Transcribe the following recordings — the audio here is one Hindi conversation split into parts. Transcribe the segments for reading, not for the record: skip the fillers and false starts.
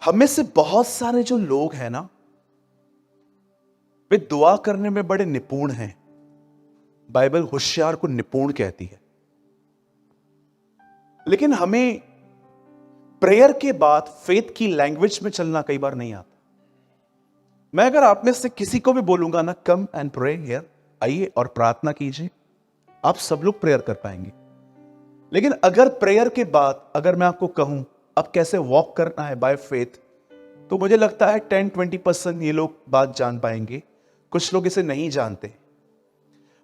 हम में से बहुत सारे जो लोग हैं ना, वे दुआ करने में बड़े निपुण हैं। बाइबल होशियार को निपुण कहती है। लेकिन हमें प्रेयर के बाद फेथ की लैंग्वेज में चलना कई बार नहीं आता। मैं अगर आप में से किसी को भी बोलूंगा ना, कम एंड प्रे हियर, आइए और प्रार्थना कीजिए, आप सब लोग प्रेयर कर पाएंगे। लेकिन अगर प्रेयर के बाद अगर मैं आपको कहूं अब कैसे वॉक करना है बाय फेथ, तो मुझे लगता है 10-20% ये लोग बात जान पाएंगे, कुछ लोग इसे नहीं जानते।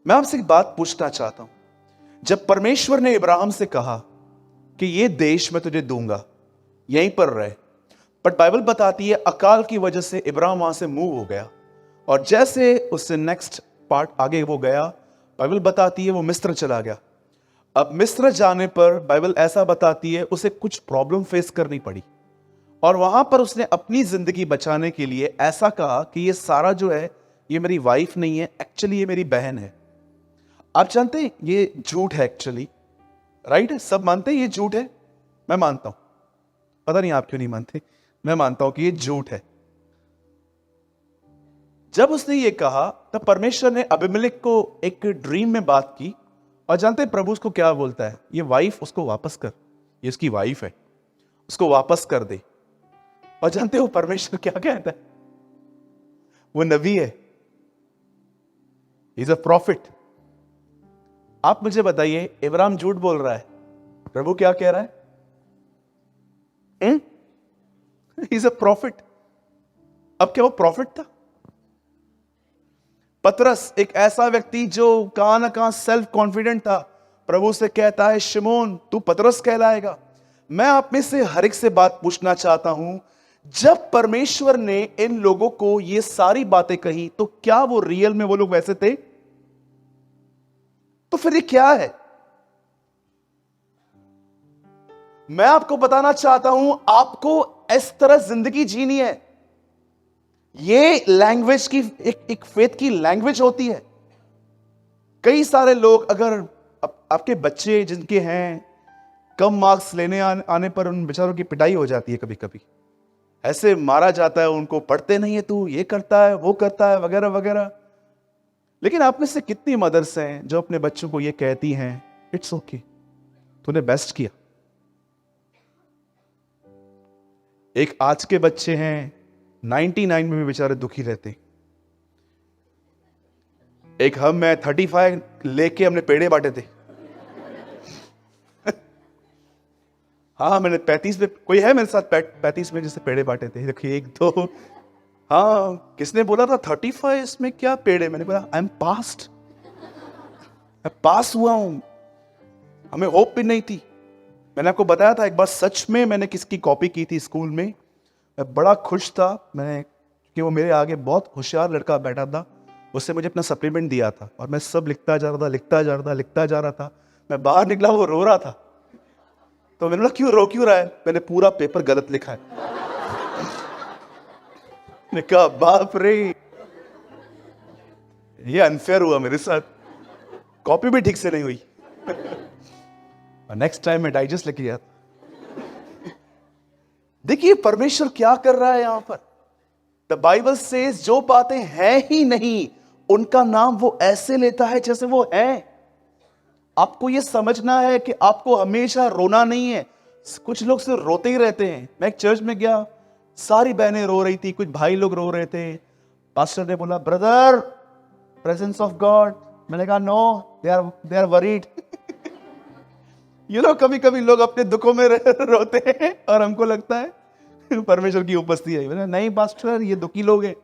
मैं आपसे एक बात पूछना चाहता हूं। जब परमेश्वर ने इब्राहिम से कहा कि ये देश मैं तुझे दूंगा, यहीं पर रहे, बट बाइबल बताती है अकाल की वजह से इब्राहिम वहां से मूव हो गया, और जैसे उससे नेक्स्ट पार्ट आगे वो गया, बाइबल बताती है वो मिस्र चला गया। अब मिस्र जाने पर बाइबल ऐसा बताती है उसे कुछ प्रॉब्लम फेस करनी पड़ी, और वहां पर उसने अपनी जिंदगी बचाने के लिए ऐसा कहा कि ये सारा जो है ये मेरी वाइफ नहीं है, एक्चुअली ये मेरी बहन है। आप जानते हैं ये झूठ है एक्चुअली, राइट है? सब मानते हैं ये झूठ है, मैं मानता हूं। पता नहीं आप क्यों नहीं मानते, मैं मानता हूं कि ये झूठ है। जब उसने ये कहा तब परमेश्वर ने अबीमेलेक को एक ड्रीम में बात की, और जानते हैं प्रभु उसको क्या बोलता है? ये वाइफ उसको वापस कर, ये उसकी वाइफ है, उसको वापस कर दे। और जानते हो परमेश्वर क्या कहता है? वो नबी है, इज अ प्रॉफिट। आप मुझे बताइए, इब्राहिम झूठ बोल रहा है, प्रभु क्या कह रहा है? Is a profit. अब क्या वो प्रॉफिट था? पतरस एक ऐसा व्यक्ति जो कहां ना कहां सेल्फ कॉन्फिडेंट था, प्रभु से कहता है शिमोन तू पतरस कहलाएगा। मैं आप में से हर एक से बात पूछना चाहता हूं, जब परमेश्वर ने इन लोगों को ये सारी बातें कही तो क्या वो रियल में वो लोग वैसे थे? तो फिर ये क्या है? मैं आपको बताना चाहता हूं, आपको इस तरह जिंदगी जीनी है। ये लैंग्वेज की एक फेथ की लैंग्वेज होती है। कई सारे लोग, अगर आपके बच्चे जिनके हैं कम मार्क्स लेने आने पर उन बेचारों की पिटाई हो जाती है, कभी कभी ऐसे मारा जाता है उनको, पढ़ते नहीं है तू, ये करता है वो करता है वगैरह वगैरह। लेकिन आप में से कितनी मदर्स हैं जो अपने बच्चों को ये कहती हैं इट्स ओके, तूने बेस्ट किया। एक आज के बच्चे हैं 99 में भी बेचारे दुखी रहते। एक मैं 35 लेके हमने पेड़े बांटे थे। हाँ मैंने 35 में, कोई है मेरे साथ 35 में जैसे पेड़े बांटे थे? देखिए एक दो। हाँ, किसने बोला था 35 में क्या पेड़े? मैंने बोला आई एम पास्ट, मैं पास हुआ हूं। हमें होप भी नहीं थी। मैंने आपको बताया था एक बार सच में मैंने किसकी कॉपी की थी स्कूल में। मैं बड़ा खुश था, मैंने कि वो मेरे आगे बहुत होशियार लड़का बैठा था, उससे मुझे अपना सप्लीमेंट दिया था, और मैं सब लिखता जा रहा था लिखता जा रहा था लिखता जा रहा था। मैं बाहर निकला, वो रो रहा था, तो मैंने बोला क्यों रो क्यों रहा है? मैंने पूरा पेपर गलत लिखा है। मैंने कहा बाप रे, ये अनफेयर हुआ मेरे साथ, कॉपी भी ठीक से नहीं हुई। नेक्स्ट टाइम मैं डाइजेस्ट लेके गया। देखिए परमेश्वर क्या कर रहा है यहां पर। द बाइबल सेज जो बातें हैं ही नहीं उनका नाम वो ऐसे लेता है जैसे वो है। आपको ये समझना है कि आपको हमेशा रोना नहीं है। कुछ लोग सिर्फ रोते ही रहते हैं। मैं एक चर्च में गया, सारी बहनें रो रही थी, कुछ भाई लोग रो रहे थे। पास्टर ने बोला ब्रदर प्रेजेंस ऑफ गॉड। मैंने कहा नो, दे आर वरीड। कभी कभी लोग अपने दुखों में रोते हैं और हमको लगता है परमेश्वर की उपस्थिति है। मैंने नहीं पास्टर, ये दुखी लोग हैं,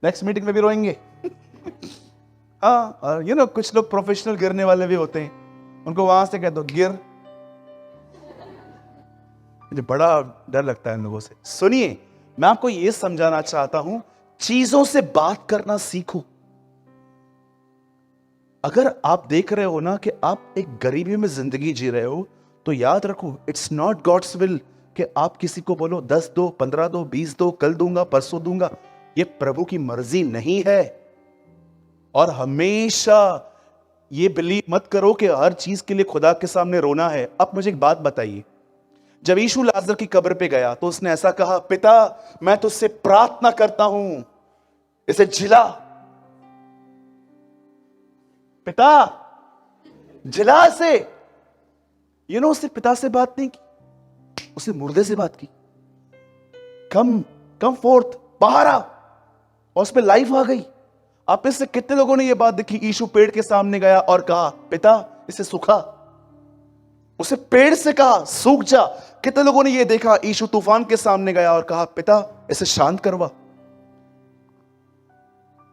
नेक्स्ट मीटिंग में भी रोएंगे। हाँ, और कुछ लोग प्रोफेशनल गिरने वाले भी होते हैं, उनको वहां से कह दो गिर। मुझे बड़ा डर लगता है इन लोगों से। सुनिए, मैं आपको यह समझाना चाहता हूं, चीजों से बात करना सीखो। अगर आप देख रहे हो ना कि आप एक गरीबी में जिंदगी जी रहे हो, तो याद रखो इट्स नॉट गॉड्स विल कि आप किसी को बोलो 10 दो, 15 दो, 20 दो, कल दूंगा परसों दूंगा। ये प्रभु की मर्जी नहीं है। और हमेशा ये बिलीव मत करो कि हर चीज के लिए खुदा के सामने रोना है। अब मुझे एक बात बताइए, जब यीशु लाजर की कब्र पे गया तो उसने ऐसा कहा, पिता मैं तुझसे प्रार्थना करता हूं, इसे जिला, पिता जिला से। उसने पिता से बात नहीं की, उसने मुर्दे से बात की। कम कम फोर्थ, बाहर आ, और उस पर लाइफ आ गई। आप में से कितने लोगों ने यह बात देखी? यीशु पेड़ के सामने गया और कहा, पिता इसे सुखा, उसे पेड़ से कहा सूख जा। कितने लोगों ने यह देखा? यीशु तूफान के सामने गया और कहा, पिता इसे शांत करवा।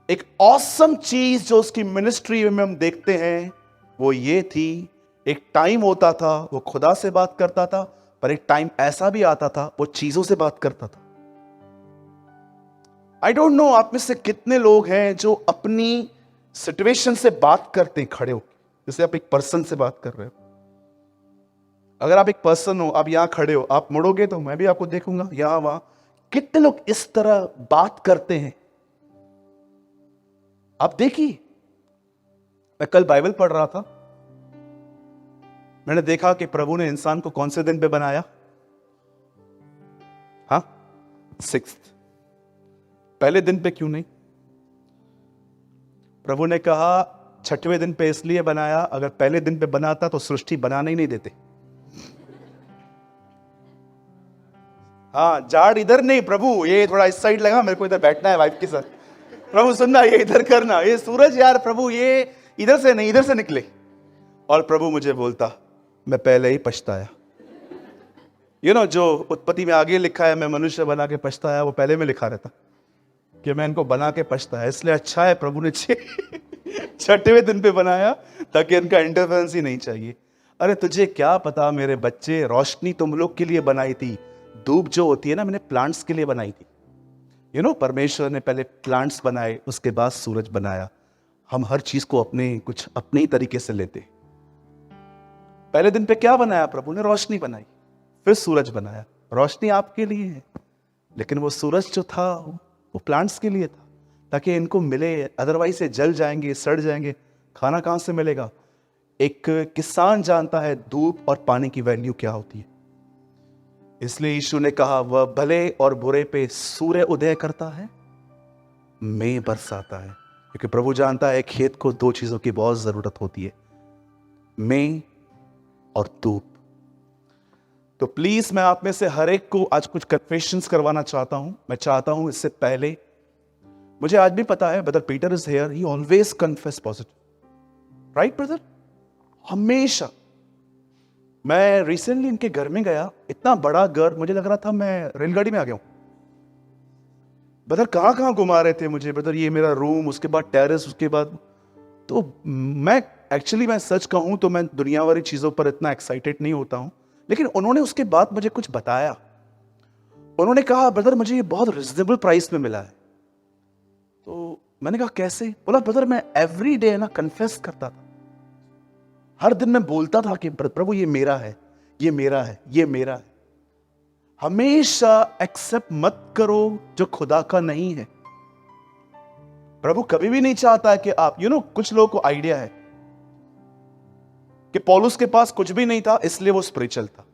एक ऑसम चीज जो उसकी मिनिस्ट्री में हम देखते हैं वो ये थी, एक टाइम होता था वो खुदा से बात करता था, पर एक टाइम ऐसा भी आता था वो चीजों से बात करता था। आई डोंट नो आप में से कितने लोग हैं जो अपनी सिचुएशन से बात करते हैं खड़े होकर, जैसे आप एक पर्सन से बात कर रहे हो। अगर आप एक पर्सन हो, आप यहां खड़े हो, आप मुड़ोगे तो मैं भी आपको देखूंगा यहां वहां। कितने लोग इस तरह बात करते हैं? आप देखिए, मैं कल बाइबल पढ़ रहा था, मैंने देखा कि प्रभु ने इंसान को कौन से दिन पे बनाया? हाँ, 6th। पहले दिन पे क्यों नहीं? प्रभु ने कहा 6वें दिन पे इसलिए बनाया, अगर पहले दिन पे बनाता तो सृष्टि बनाने ही नहीं देते। हाँ, जाड़ इधर नहीं प्रभु, ये थोड़ा इस साइड लगा, मेरे को इधर बैठना है वाइफ के साथ। प्रभु सुनना, ये इधर करना, ये सूरज यार प्रभु ये इधर से नहीं, इधर से निकले। और प्रभु मुझे बोलता, मैं पहले ही पछताया। जो उत्पत्ति में आगे लिखा है, मैं मनुष्य बना के पछताया, वो पहले में लिखा रहता कि मैं इनको बना के पछताया। इसलिए अच्छा है प्रभु ने 6वें दिन पे बनाया, ताकि इनका इंटरफेरेंस ही नहीं चाहिए। अरे तुझे क्या पता मेरे बच्चे, रोशनी तुम लोग के लिए बनाई थी। धूप जो होती है ना, मैंने प्लांट्स के लिए बनाई थी। परमेश्वर ने पहले प्लांट्स बनाए, उसके बाद सूरज बनाया। हम हर चीज को अपने ही तरीके से लेते। पहले दिन पे क्या बनाया प्रभु ने? रोशनी बनाई, फिर सूरज बनाया। रोशनी आपके लिए है, लेकिन वो सूरज जो था वो प्लांट्स के लिए था, ताकि इनको मिले, अदरवाइज से जल जाएंगे, सड़ जाएंगे। खाना कहां से मिलेगा? एक किसान जानता है धूप और पानी की वैल्यू क्या होती है। इसलिए यीशु ने कहा, वह भले और बुरे पे सूर्य उदय करता है, मेघ बरसाता है। क्योंकि प्रभु जानता है खेत को 2 चीजों की बहुत जरूरत होती है, मेघ और धूप। तो प्लीज मैं आप में से हर एक को आज कुछ कन्फेशंस करवाना चाहता हूं। मैं चाहता हूं इससे पहले, मुझे आज भी पता है brother Peter is here, he always confess positive, right brother? हमेशा। मैं रिसेंटली इनके घर में गया, इतना बड़ा घर, मुझे लग रहा था मैं रेलगाड़ी में आ गया हूं। ब्रदर कहां घुमा रहे थे मुझे, ब्रदर ये मेरा रूम, उसके बाद टेरेस, उसके बाद। तो मैं सच कहूं तो मैं दुनिया वाली चीजों पर इतना एक्साइटेड नहीं होता हूं, लेकिन उन्होंने उसके बाद मुझे कुछ बताया। उन्होंने कहा, ब्रदर मुझे ये बहुत रिजनेबल प्राइस में मिला है। तो मैंने कहा कैसे? बोला, ब्रदर मैं एवरी डे ना कन्फेस करता था, हर दिन मैं बोलता था कि प्रभु ये मेरा है, ये मेरा है, ये मेरा है। हमेशा एक्सेप्ट मत करो जो खुदा का नहीं है। प्रभु कभी भी नहीं चाहता है कि आप कुछ लोगों को आइडिया है कि पौलुस के पास कुछ भी नहीं था, इसलिए वो स्पिरिचुअल था।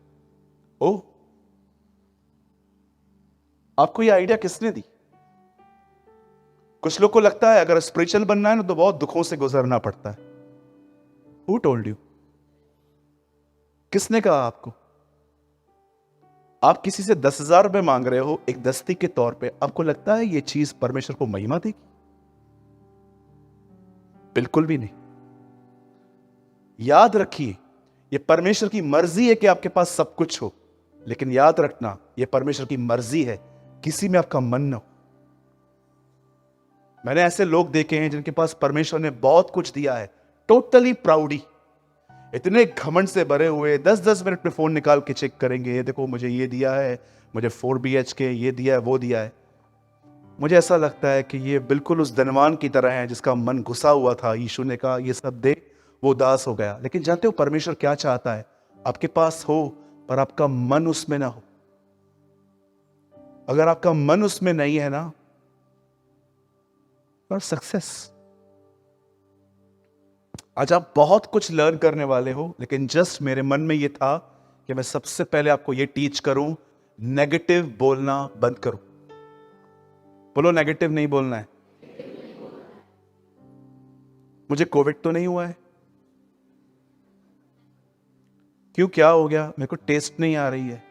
ओ, आपको ये आइडिया किसने दी? कुछ लोग को लगता है अगर स्पिरिचुअल बनना है ना तो बहुत दुखों से गुजरना पड़ता है। Who told you? किसने कहा आपको? आप किसी से 10,000 रुपए मांग रहे हो एक दस्ती के तौर पे, आपको लगता है ये चीज परमेश्वर को महिमा देगी? बिल्कुल भी नहीं। याद रखिए, ये परमेश्वर की मर्जी है कि आपके पास सब कुछ हो, लेकिन याद रखना ये परमेश्वर की मर्जी है किसी में आपका मन न हो। मैंने ऐसे लोग देखे हैं जिनके पास परमेश्वर ने बहुत कुछ दिया है, टोटली प्राउडी, इतने घमंड से भरे हुए, 10-10 मिनट में फोन निकाल के चेक करेंगे, ये देखो मुझे ये दिया है, मुझे 4 BHK ये दिया है, वो दिया है। मुझे ऐसा लगता है कि ये बिल्कुल उस धनवान की तरह है जिसका मन घुसा हुआ था। यीशु ने कहा ये सब दे, वो उदास हो गया। लेकिन जानते हो परमेश्वर क्या चाहता है? आपके पास हो पर आपका मन उसमें ना हो। अगर आपका मन उसमें नहीं है ना, और सक्सेस। आज आप बहुत कुछ लर्न करने वाले हो, लेकिन जस्ट मेरे मन में ये था कि मैं सबसे पहले आपको यह टीच करूं, नेगेटिव बोलना बंद करो। बोलो, नेगेटिव नहीं बोलना है। मुझे कोविड तो नहीं हुआ है। क्यों, क्या हो गया? मेरे को टेस्ट नहीं आ रही है।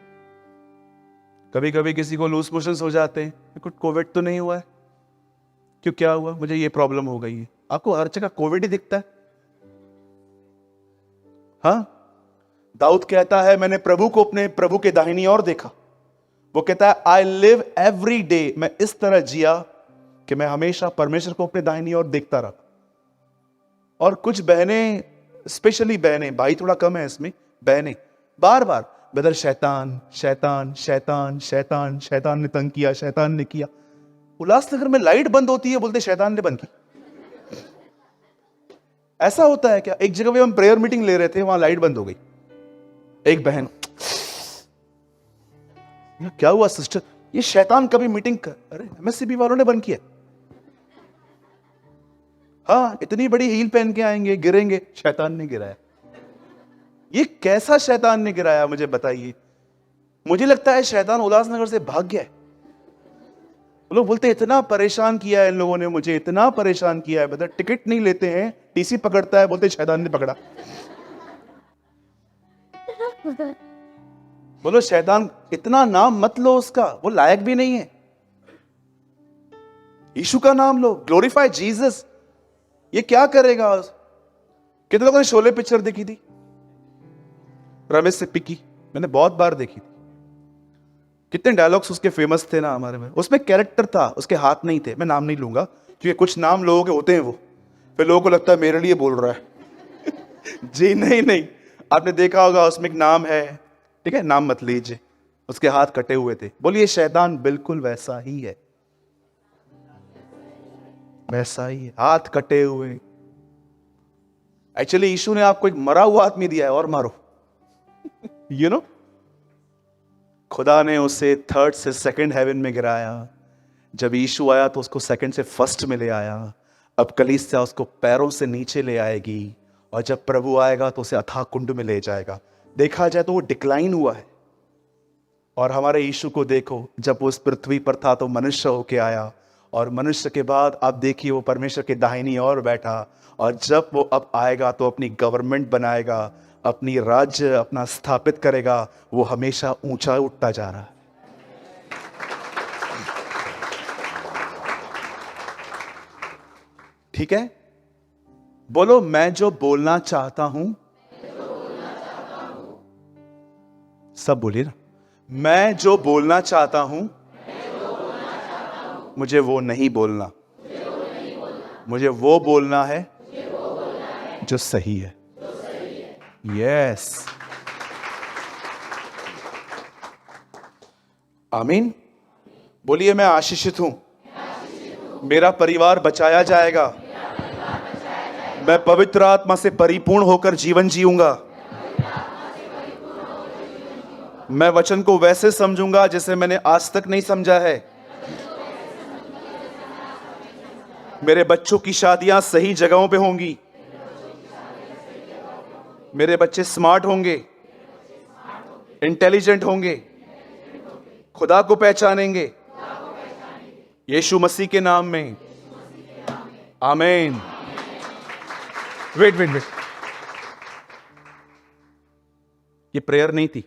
कभी कभी किसी को लूज मोशंस हो जाते हैं, मेरे को कोविड तो नहीं हुआ है। क्यों, क्या हुआ? मुझे ये प्रॉब्लम हो गई है। आपको हर जगह कोविड ही दिखता है। हाँ, दाऊद कहता है मैंने प्रभु को अपने प्रभु के दाहिनी ओर देखा। वो कहता है आई लिव एवरी डे, मैं इस तरह जिया कि मैं हमेशा परमेश्वर को अपने दाहिनी ओर देखता रहा। और कुछ बहनें, स्पेशली बहनें, भाई थोड़ा कम है इसमें, बहनें बार बार ब्रदर शैतान शैतान शैतान शैतान, शैतान ने तंग किया, शैतान ने किया। उल्लासनगर में लाइट बंद होती है, बोलते शैतान ने बंद की। ऐसा होता है क्या? एक जगह पे हम प्रेयर मीटिंग ले रहे थे, वहां लाइट बंद हो गई। एक बहन, क्या हुआ सिस्टर? ये शैतान कभी मीटिंग कर, अरे एमएससीबी वालों ने बंद किया। हाँ, इतनी बड़ी हील पहन के आएंगे, गिरेंगे, शैतान ने गिराया। ये कैसा शैतान ने गिराया, मुझे बताइए। मुझे लगता है शैतान उल्लासनगर से भाग गया है। लोग बोलते इतना परेशान किया है इन लोगों ने, मुझे इतना परेशान किया है, मतलब टिकट नहीं लेते हैं, टीसी पकड़ता है, बोलते शैतान ने पकड़ा। बोलो शैतान, इतना नाम मत लो उसका, वो लायक भी नहीं है। यीशु का नाम लो, ग्लोरीफाई जीसस। ये क्या करेगा? कितने लोगों ने शोले पिक्चर देखी थी? रमेश से पिकी, मैंने बहुत बार देखी थी। कितने डायलॉग्स उसके फेमस थे ना हमारे में। उसमें कैरेक्टर था, उसके हाथ नहीं थे। मैं नाम नहीं लूंगा क्योंकि कुछ नाम लोगों के होते हैं, वो फिर लोगों को लगता है मेरे लिए बोल रहा है। जी नहीं नहीं, आपने देखा होगा उसमें एक नाम है, ठीक है, नाम मत लीजिए। उसके हाथ कटे हुए थे। बोलिए शैतान बिल्कुल वैसा ही है, वैसा ही है, हाथ कटे हुए। एक्चुअली यीशु ने आपको एक मरा हुआ आदमी दिया है, और मारो। यू नो, खुदा ने उसे थर्ड से सेकंड हेवन में गिराया। जब यीशु आया तो उसको सेकंड से फर्स्ट में ले आया। अब कलीसिया उसको पैरों से नीचे ले आएगी, और जब प्रभु आएगा तो उसे अथाह कुंड में ले जाएगा। देखा जाए तो वो डिक्लाइन हुआ है। और हमारे यीशु को देखो, जब वो इस पृथ्वी पर था तो मनुष्य होके आया, और मनुष्य के बाद आप देखिए वो परमेश्वर के दाहिनी ओर बैठा। और जब वो अब आएगा तो अपनी गवर्नमेंट बनाएगा, अपनी राज्य अपना स्थापित करेगा। वो हमेशा ऊंचा उठता जा रहा है। ठीक है, बोलो मैं जो बोलना चाहता हूं, सब बोलिए ना, मैं जो बोलना चाहता हूं मुझे वो नहीं बोलना, मुझे वो बोलना है जो सही है। यस, आमीन। बोलिए मैं आशीषित हूं, मेरा परिवार बचाया जाएगा, मैं पवित्र आत्मा से परिपूर्ण होकर जीवन जीऊंगा, मैं वचन को वैसे समझूंगा जैसे मैंने आज तक नहीं समझा है, मेरे बच्चों की शादियां सही जगहों पे होंगी, मेरे बच्चे स्मार्ट होंगे, इंटेलिजेंट होंगे, खुदा को पहचानेंगे, यीशु मसीह के नाम में, आमीन। वेट वेट वेट, ये प्रेयर नहीं थी,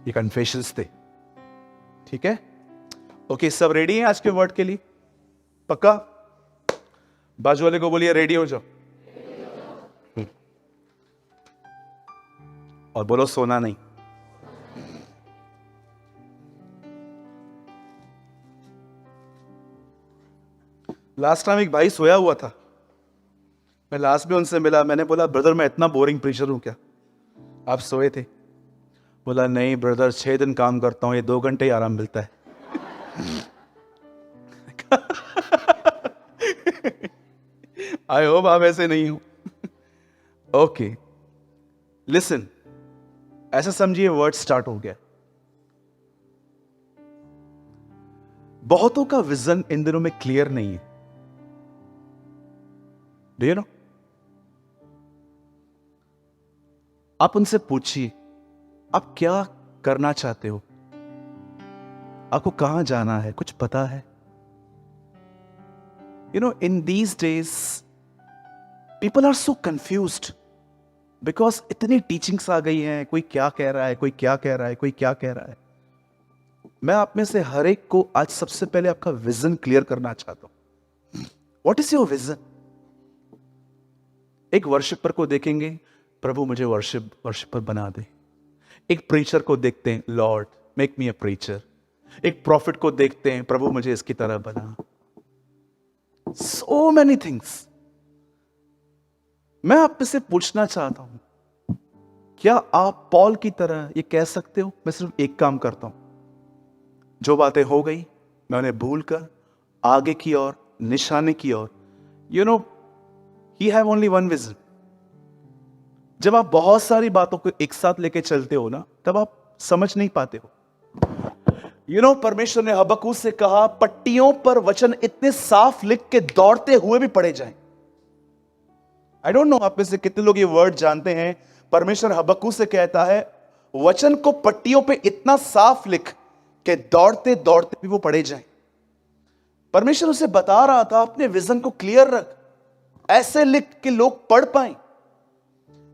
ये कन्फेशंस थे। ठीक है, ओके, सब रेडी हैं आज के वर्ड के लिए? पक्का? बाजू वाले को बोलिए रेडी हो जाओ। और बोलो सोना नहीं। लास्ट टाइम एक भाई सोया हुआ था, मैं लास्ट में उनसे मिला। मैंने बोला ब्रदर मैं इतना बोरिंग प्रीचर हूं क्या, आप सोए थे? बोला नहीं ब्रदर, 6 दिन काम करता हूं, ये 2 घंटे ही आराम मिलता है। आई होप आप ऐसे नहीं हो। ओके लिसन, ऐसा समझिए वर्ड स्टार्ट हो गया। बहुतों का विजन इन दिनों में क्लियर नहीं है। Do you know? आप उनसे पूछिए आप क्या करना चाहते हो? आपको कहां जाना है? कुछ पता है? In these days, people are so confused because इतनी टीचिंग्स आ गई हैं, कोई क्या कह रहा है, कोई क्या कह रहा है, कोई क्या कह रहा है। मैं आप में से हर एक को आज सबसे पहले आपका विजन क्लियर करना चाहता हूं। What is your vision? एक वर्शिपर को देखेंगे, प्रभु मुझे वर्शिपर बना दे। एक प्रीचर को देखते हैं, Lord make me a preacher. एक प्रॉफिट को देखते हैं, प्रभु मुझे इसकी तरह बना। So many things. मैं आप से पूछना चाहता हूं, क्या आप पॉल की तरह ये कह सकते हो, मैं सिर्फ एक काम करता हूं, जो बातें हो गई मैं उन्हें भूलकर आगे की ओर, निशाने की ओर, he have only one vision. जब आप बहुत सारी बातों को एक साथ लेके चलते हो ना, तब आप समझ नहीं पाते हो। परमेश्वर ने हबक्कूक से कहा, पट्टियों पर वचन इतने साफ लिख के दौड़ते हुए भी पढ़े जाएं। आई डोंट नो आप में से कितने लोग ये वर्ड जानते हैं। परमेश्वर हबक्कूक से कहता है, वचन को पट्टियों पे इतना साफ लिख के दौड़ते दौड़ते भी वो पढ़े जाएं। परमेश्वर उसे बता रहा था, अपने विजन को क्लियर रख, ऐसे लिख के लोग पढ़ पाए।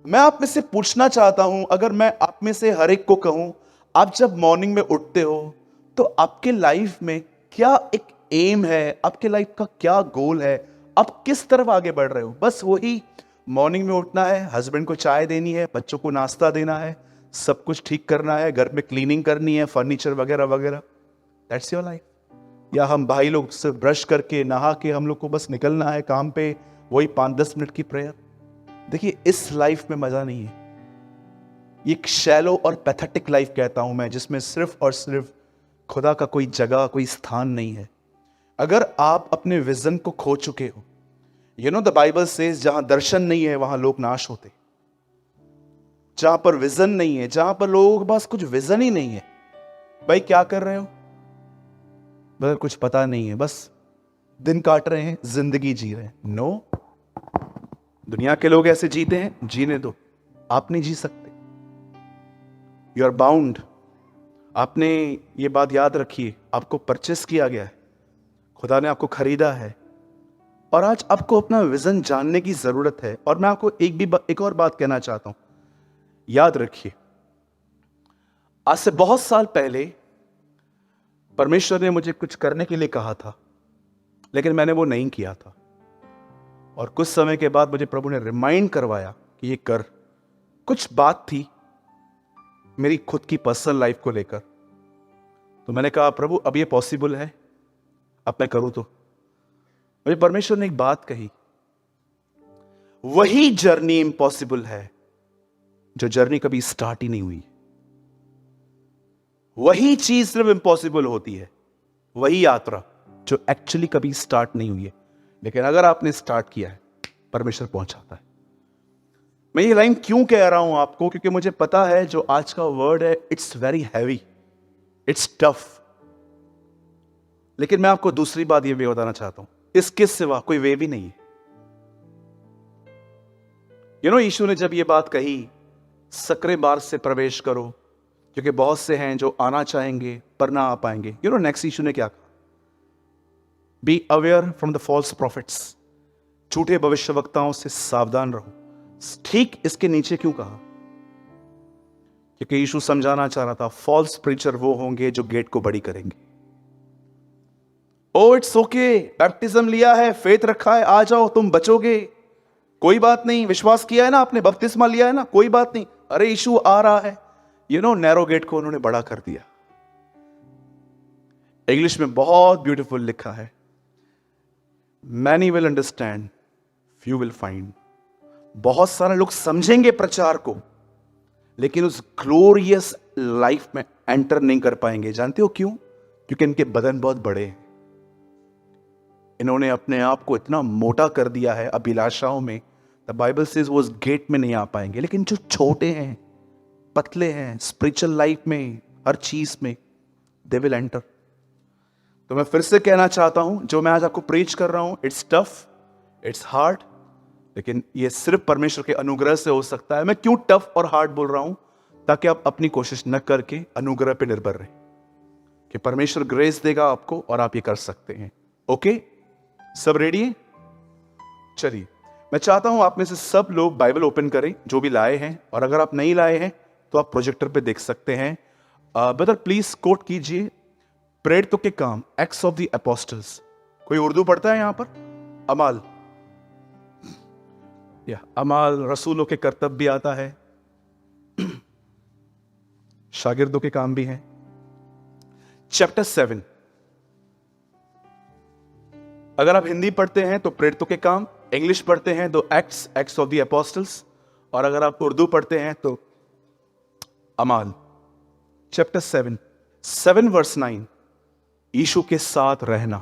मैं आप में से पूछना चाहता हूं, अगर मैं आप में से हर एक को कहूं, आप जब मॉर्निंग में उठते हो तो आपके लाइफ में क्या एक एम है, आपके लाइफ का क्या गोल है, आप किस तरफ आगे बढ़ रहे हो? बस वही मॉर्निंग में उठना है, हस्बैंड को चाय देनी है, बच्चों को नाश्ता देना है, सब कुछ ठीक करना है, घर में क्लीनिंग करनी है, फर्नीचर वगैरह वगैरह, दैट्स योर लाइफ? या हम भाई लोग सिर्फ ब्रश करके नहा के हम लोग को बस निकलना है काम पे, वही 5-10 मिनट की प्रेयर? देखिए, इस लाइफ में मजा नहीं है। ये एक शैलो और पैथेटिक लाइफ कहता हूं मैं, जिसमें सिर्फ और सिर्फ खुदा का कोई जगह, कोई स्थान नहीं है। अगर आप अपने विजन को खो चुके हो, द बाइबल सेज, जहां दर्शन नहीं है वहां लोग नाश होते। जहां पर विजन नहीं है, जहां पर लोगों के पास कुछ विजन ही नहीं है, भाई क्या कर रहे हो? बस कुछ पता नहीं है, बस दिन काट रहे हैं, जिंदगी जी रहे हैं। नो, दुनिया के लोग ऐसे जीते हैं, जीने दो, आप नहीं जी सकते। You are bound. आपने ये बात याद रखिए, आपको परचेस किया गया है, खुदा ने आपको खरीदा है, और आज आपको अपना विजन जानने की जरूरत है। और मैं आपको एक और बात कहना चाहता हूं, याद रखिए, आज से बहुत साल पहले परमेश्वर ने मुझे कुछ करने के लिए कहा था, लेकिन मैंने वो नहीं किया था। और कुछ समय के बाद मुझे प्रभु ने रिमाइंड करवाया कि ये कर। कुछ बात थी मेरी खुद की पर्सनल लाइफ को लेकर, तो मैंने कहा, प्रभु अब ये पॉसिबल है, अब मैं करूं? तो मुझे परमेश्वर ने एक बात कही, वही जर्नी इम्पॉसिबल है जो जर्नी कभी स्टार्ट ही नहीं हुई। वही चीज सिर्फ इम्पॉसिबल होती है, वही यात्रा जो एक्चुअली कभी स्टार्ट नहीं हुई है, लेकिन अगर आपने स्टार्ट किया है, परमेश्वर पहुंचाता है। मैं ये लाइन क्यों कह रहा हूं आपको? क्योंकि मुझे पता है जो आज का वर्ड है, it's very heavy, it's tough. लेकिन मैं आपको दूसरी बात ये भी बताना चाहता हूं, इसके सिवा कोई वे भी नहीं है। यीशु ने जब ये बात कही, सकरे मार्ग से प्रवेश करो, क्योंकि बहुत से हैं जो आना चाहेंगे पर ना आ पाएंगे। नेक्स्ट यीशु ने क्या कहा? Be aware from the false prophets, झूठे भविष्यवक्ताओं से सावधान रहो। ठीक इसके नीचे क्यों कहा? क्योंकि यीशु समझाना चाह रहा था, फॉल्स प्रीचर वो होंगे जो गेट को बड़ी करेंगे। ओ इट्स ओके, बैप्टिज्म लिया है, फेथ रखा है, आ जाओ, तुम बचोगे, कोई बात नहीं, विश्वास किया है ना आपने, बपतिस्मा लिया है ना, कोई बात नहीं, अरे यीशु आ रहा है। नैरो गेट को उन्होंने बड़ा कर दिया। इंग्लिश में बहुत ब्यूटीफुल लिखा है, many will understand, few will find. बहुत सारे लोग समझेंगे प्रचार को, लेकिन उस ग्लोरियस लाइफ में एंटर नहीं कर पाएंगे। जानते हो क्यों? क्योंकि इनके बदन बहुत बड़े हैं। इन्होंने अपने आप को इतना मोटा कर दिया है अभिलाषाओं में, द बाइबल सेज वो उस गेट में नहीं आ पाएंगे। लेकिन जो छोटे हैं, पतले हैं, स्पिरिचुअल लाइफ में, हर चीज में, दे विल एंटर। तो मैं फिर से कहना चाहता हूं, जो मैं आज आपको प्रीच कर रहा हूं, इट्स टफ, इट्स हार्ड, लेकिन ये सिर्फ परमेश्वर के अनुग्रह से हो सकता है। मैं क्यों टफ और हार्ड बोल रहा हूं? ताकि आप अपनी कोशिश न करके अनुग्रह पे निर्भर रहें कि परमेश्वर ग्रेस देगा आपको और आप ये कर सकते हैं। ओके, सब रेडी है? चलिए, मैं चाहता हूं आप में से सब लोग बाइबल ओपन करें जो भी लाए हैं, और अगर आप नहीं लाए हैं तो आप प्रोजेक्टर पे देख सकते हैं। ब्रदर प्लीज कोट कीजिए प्रेरितों के काम, एक्ट्स ऑफ द अपोस्टल्स। कोई उर्दू पढ़ता है यहां पर? अमाल, या अमाल रसूलों के कर्तव्य भी आता है, शागिर्दों के काम भी हैं। चैप्टर 7, अगर आप हिंदी पढ़ते हैं तो प्रेरितों के काम, इंग्लिश पढ़ते हैं तो एक्ट्स ऑफ द अपोस्टल्स, और अगर आप उर्दू पढ़ते हैं तो अमाल। चैप्टर 7 वर्स 9, यीशु के साथ रहना।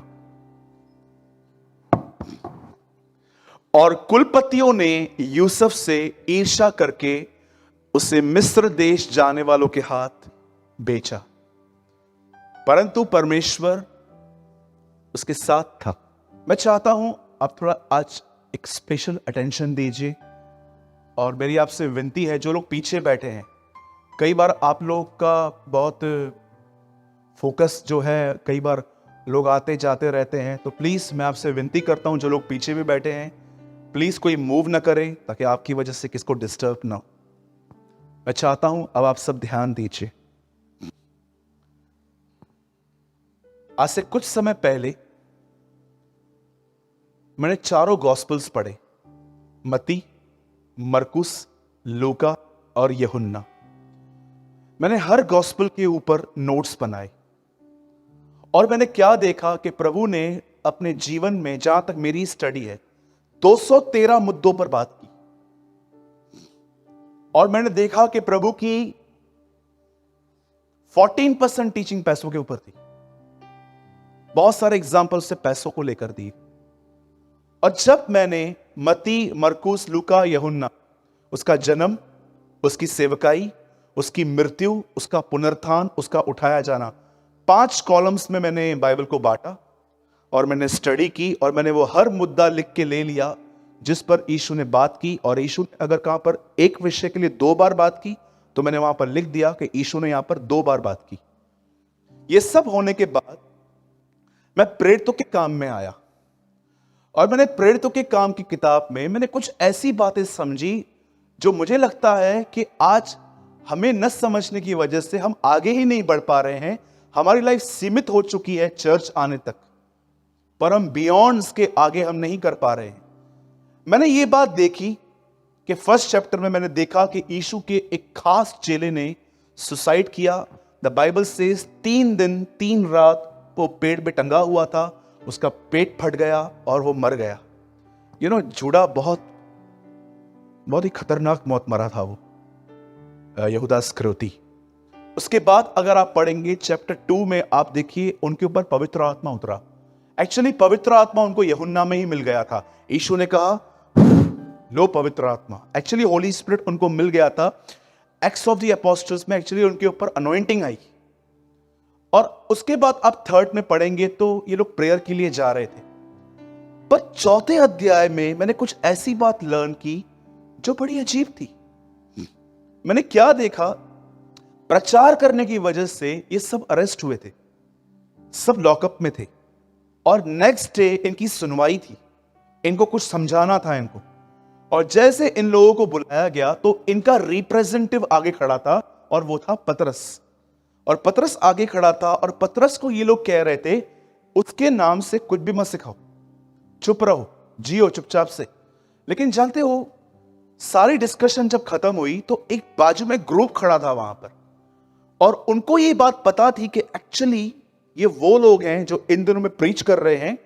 और कुलपतियों ने यूसुफ से ईर्ष्या करके उसे मिस्र देश जाने वालों के हाथ बेचा, परंतु परमेश्वर उसके साथ था। मैं चाहता हूं आप थोड़ा आज एक स्पेशल अटेंशन दीजिए, और मेरी आपसे विनती है, जो लोग पीछे बैठे हैं, कई बार आप लोग का बहुत फोकस जो है, कई बार लोग आते जाते रहते हैं, तो प्लीज मैं आपसे विनती करता हूं, जो लोग पीछे भी बैठे हैं, प्लीज कोई मूव ना करें ताकि आपकी वजह से किसको डिस्टर्ब ना हो। मैं चाहता हूं अब आप सब ध्यान दीजिए। आज से कुछ समय पहले मैंने चारों गॉस्पेल्स पढ़े, मत्ती, मरकुस, लूका और यूहन्ना। मैंने हर गॉस्पेल के ऊपर नोट्स बनाए, और मैंने क्या देखा कि प्रभु ने अपने जीवन में, जहां तक मेरी स्टडी है, 213 मुद्दों पर बात की। और मैंने देखा कि प्रभु की 14% टीचिंग पैसों के ऊपर थी। बहुत सारे एग्जाम्पल से पैसों को लेकर दिए। और जब मैंने मत्ती, मरकुस, लूका, यूहन्ना, उसका जन्म, उसकी सेवकाई, उसकी मृत्यु, उसका पुनरुत्थान, उसका उठाया जाना, 5 कॉलम्स में मैंने बाइबल को बांटा, और मैंने स्टडी की, और मैंने वो हर मुद्दा लिख के ले लिया जिस पर यीशु ने बात की। और यीशु ने अगर कहां पर एक विषय के लिए 2 बार बात की, तो मैंने वहां पर लिख दिया कि यीशु ने यहां पर 2 बार बात की। ये सब होने के बाद मैं प्रेरितों के काम में आया, और मैंने प्रेरितों के काम की किताब में मैंने कुछ ऐसी बातें समझी जो मुझे लगता है कि आज हमें न समझने की वजह से हम आगे ही नहीं बढ़ पा रहे हैं। हमारी लाइफ सीमित हो चुकी है चर्च आने तक, पर हम बियॉन्ड्स के आगे हम नहीं कर पा रहे हैं। मैंने ये बात देखी कि फर्स्ट चैप्टर में मैंने देखा कि यीशु के एक खास चेले ने सुसाइड किया। द बाइबल सेज 3 दिन 3 रात वो पेड़ पे टंगा हुआ था, उसका पेट फट गया और वो मर गया। जूड़ा बहुत ही खतरनाक मौत मरा था वो, यहूदा इस्करियोती। उसके बाद अगर आप पढ़ेंगे चैप्टर 2 में, आप देखिए उनके ऊपर पवित्र आत्मा उतरा। एक्चुअली पवित्र आत्मा उनको यूहन्ना में ही मिल गया था। यीशु ने कहा लो पवित्र आत्मा, एक्चुअली होली स्पिरिट उनको मिल गया था। एक्ट्स ऑफ द अपोस्टल्स में एक्चुअली उनके ऊपर अनॉइंटिंग आई, और उसके बाद आप 3rd में पढ़ेंगे तो ये लोग प्रेयर के लिए जा रहे थे। पर 4थे अध्याय में मैंने कुछ ऐसी बात लर्न की जो बड़ी अजीब थी। मैंने क्या देखा, प्रचार करने की वजह से ये सब अरेस्ट हुए थे, सब लॉकअप में थे, और नेक्स्ट डे इनकी सुनवाई थी, इनको कुछ समझाना था इनको। और जैसे इन लोगों को बुलाया गया तो इनका रिप्रेजेंटेटिव आगे खड़ा था, और वो था पतरस। और पतरस आगे खड़ा था, और पतरस को ये लोग कह रहे थे उसके नाम से कुछ भी मत सिखाओ, चुप रहो, जियो चुपचाप से। लेकिन जानते हो, सारी डिस्कशन जब खत्म हुई तो एक बाजू में ग्रुप खड़ा था वहां पर, और उनको ये बात पता थी कि एक्चुअली ये वो लोग हैं जो इन दिनों में प्रीच कर रहे हैं,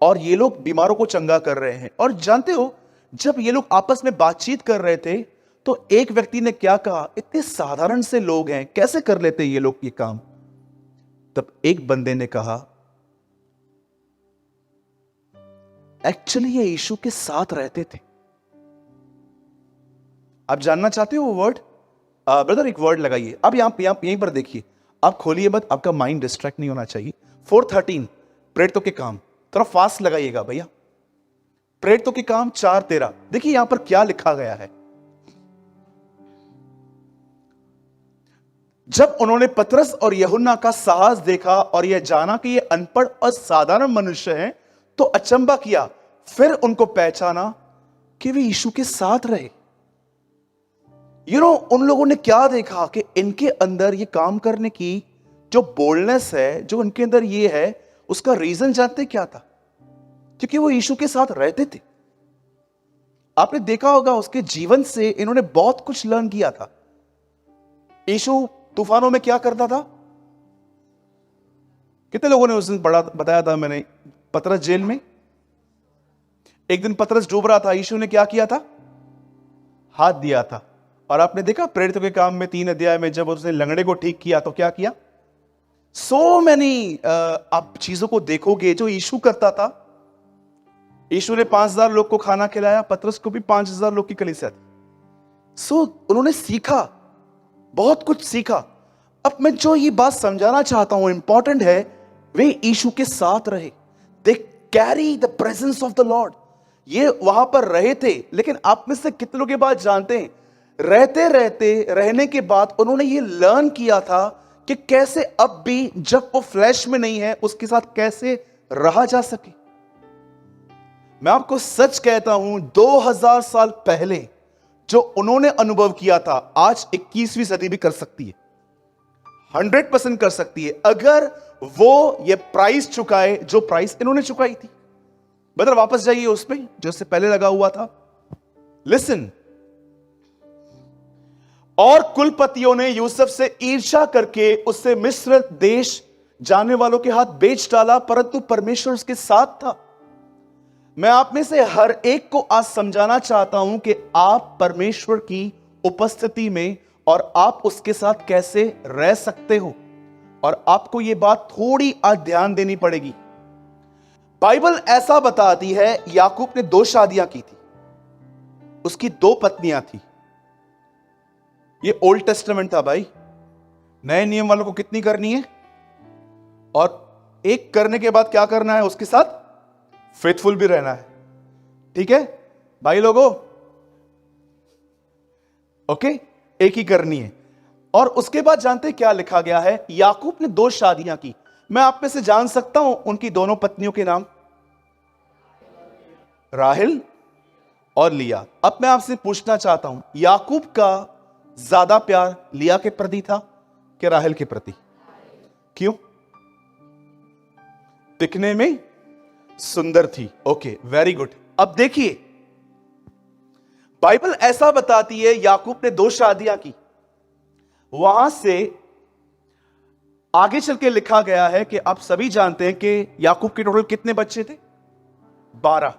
और ये लोग बीमारों को चंगा कर रहे हैं। और जानते हो, जब ये लोग आपस में बातचीत कर रहे थे तो एक व्यक्ति ने क्या कहा, इतने साधारण से लोग हैं, कैसे कर लेते ये लोग ये काम। तब एक बंदे ने कहा, एक्चुअली ये यीशु के साथ रहते थे। आप जानना चाहते हो वो वर्ड? ब्रदर एक वर्ड लगाइए, अब यहीं पर देखिए, आप खोलिए मत, आपका माइंड डिस्ट्रैक्ट नहीं होना चाहिए। 4:13 प्रेरितों के काम, थोड़ा फास्ट लगाइएगा भैया। प्रेरितों के काम 4:13, देखिए यहां पर क्या लिखा गया है। जब उन्होंने पतरस और यूहन्ना का साहस देखा और यह जाना कि ये अनपढ़ असाधारण मनुष्य हैं, तो अचंभा किया। फिर उनको पहचाना कि वे यीशु के साथ रहे। उन लोगों ने क्या देखा कि इनके अंदर ये काम करने की जो बोल्डनेस है, जो इनके अंदर ये है, उसका रीजन जानते क्या था? क्योंकि वो यीशु के साथ रहते थे। आपने देखा होगा उसके जीवन से इन्होंने बहुत कुछ लर्न किया था। यीशु तूफानों में क्या करता था? कितने लोगों ने उस दिन बताया था मैंने? पतरस जेल में, एक दिन पतरस डूब रहा था, यीशु ने क्या किया था? हाथ दिया था। और आपने देखा प्रेरितों के काम में 3 अध्याय में जब उसने लंगड़े को ठीक किया तो क्या किया? सो मैनी आप चीजों को देखोगे जो यीशु करता था। यीशु ने 5000 लोग को खाना खिलाया, पतरस को भी 5000 लोग की कलीसिया थी। सो उन्होंने सीखा, बहुत कुछ सीखा। अब मैं जो ये बात समझाना चाहता हूं, इंपॉर्टेंट है, वे यीशु के साथ रहे। They carry the presence of the Lord. ये वहां पर रहे थे, लेकिन आप में से कितने लोग ये बात जानते हैं? रहते रहते रहने के बाद उन्होंने ये लर्न किया था कि कैसे अब भी जब वो फ्लैश में नहीं है उसके साथ कैसे रहा जा सके। मैं आपको सच कहता हूं, 2000 साल पहले जो उन्होंने अनुभव किया था, आज 21वीं सदी भी कर सकती है, 100% कर सकती है, अगर वो ये प्राइस चुकाए जो प्राइस इन्होंने चुकाई थी। बदर वापस जाइए उस पे जो इससे पहले लगा हुआ था। लिसन। और कुलपतियों ने यूसुफ से ईर्ष्या करके उससे मिस्र देश जाने वालों के हाथ बेच डाला, परंतु परमेश्वर उसके साथ था। मैं आप में से हर एक को आज समझाना चाहता हूं कि आप परमेश्वर की उपस्थिति में और आप उसके साथ कैसे रह सकते हो, और आपको यह बात थोड़ी आज ध्यान देनी पड़ेगी। बाइबल ऐसा बताती है, याकूब ने 2 शादियां की थी, उसकी 2 पत्नियां थी। ये ओल्ड टेस्टामेंट था भाई। नए नियम वालों को कितनी करनी है, और एक करने के बाद क्या करना है? उसके साथ फेथफुल भी रहना है। ठीक है भाई लोगों? ओके, एक ही करनी है। और उसके बाद जानते हैं क्या लिखा गया है? याकूब ने 2 शादियां की। मैं आप में से जान सकता हूं उनकी दोनों पत्नियों के नाम? राहेल और लिया। अब मैं आपसे पूछना चाहता हूं, याकूब का ज्यादा प्यार लिया के प्रति था कि राहेल के प्रति? क्यों? दिखने में सुंदर थी। Okay, very good. अब देखिए, बाइबल ऐसा बताती है याकूब ने 2 शादियां की। वहां से आगे चल के लिखा गया है कि आप सभी जानते हैं कि याकूब के टोटल कितने बच्चे थे? 12।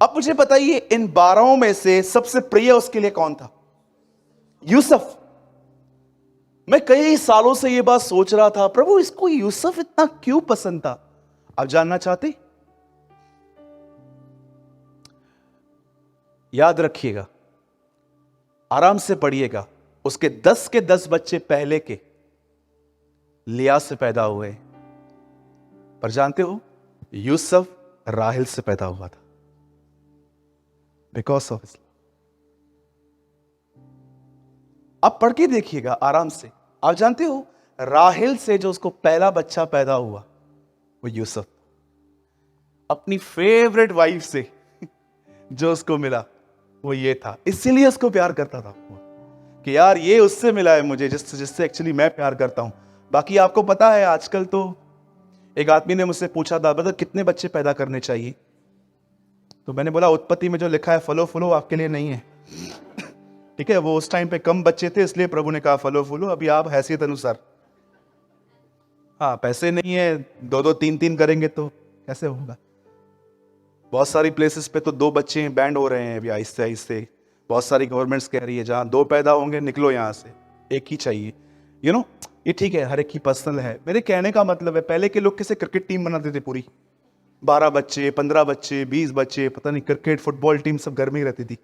अब मुझे बताइए, इन 12 में से सबसे प्रिय उसके लिए कौन था? यूसुफ। मैं कई सालों से यह बात सोच रहा था, प्रभु इसको यूसुफ इतना क्यों पसंद था? आप जानना चाहते? याद रखिएगा, आराम से पढ़िएगा, उसके 10 के 10 बच्चे पहले के लिया से पैदा हुए, पर जानते हो यूसुफ राहेल से पैदा हुआ था, बिकॉज ऑफ इस्लाम। आप पढ़ के देखिएगा आराम से। आप जानते हो राहेल से जो उसको पहला बच्चा पैदा हुआ वो यूसुफ, अपनी फेवरेट वाइफ से जो उसको मिला वो ये था। इसीलिए उसको प्यार करता था कि यार ये उससे मिला है मुझे जिससे एक्चुअली मैं प्यार करता हूं। बाकी आपको पता है आजकल तो, एक आदमी ने मुझसे पूछा था, ब्रदर कितने बच्चे पैदा करने चाहिए? तो मैंने बोला उत्पत्ति में जो लिखा है फलो फूलो आपके लिए नहीं है। ठीक है, वो उस टाइम पे कम बच्चे थे इसलिए प्रभु ने कहा फलो फूलो। अभी आप हैसियत अनुसार, हाँ पैसे नहीं है 2-2 3-3 करेंगे तो कैसे होगा? बहुत सारी प्लेसेस पे तो 2 बच्चे बैंड हो रहे हैं अभी आहिस्ते आहिस्ते। बहुत सारी गवर्नमेंट्स कह रही है जहां 2 पैदा होंगे निकलो यहां से, एक ही चाहिए। ये ठीक है, हर एक की पर्सनल है। मेरे कहने का मतलब है, पहले के लोग कैसे क्रिकेट टीम बनाते थे पूरी, 12 बच्चे 15 बच्चे 20 बच्चे, पता नहीं क्रिकेट फुटबॉल टीम सब घर में ही रहती थी,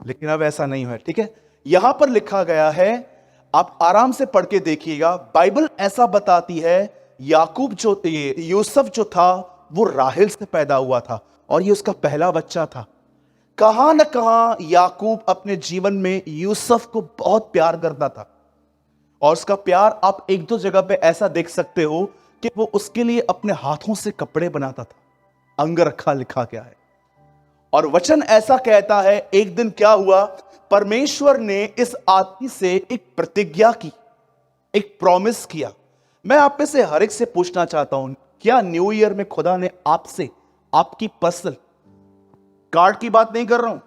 लेकिन अब ऐसा नहीं है। ठीक है, यहां पर लिखा गया है, आप आराम से पढ़ के देखिएगा। बाइबल ऐसा बताती है याकूब जो यूसुफ जो था वो राहेल से पैदा हुआ था और ये उसका पहला बच्चा था। कहां ना कहां याकूब अपने जीवन में यूसुफ को बहुत प्यार करता था। और उसका प्यार आप एक दो जगह पे ऐसा देख सकते हो कि वो उसके लिए अपने हाथों से कपड़े बनाता था। अंग रखा लिखा क्या है। और वचन ऐसा कहता है, एक दिन क्या हुआ, परमेश्वर ने इस आदमी से एक प्रतिज्ञा की, एक प्रॉमिस किया। मैं आप में से हर एक से पूछना चाहता हूं, क्या न्यू ईयर में खुदा ने आपसे आपकी पर्सनल कार्ड की बात नहीं कर रहा हूं,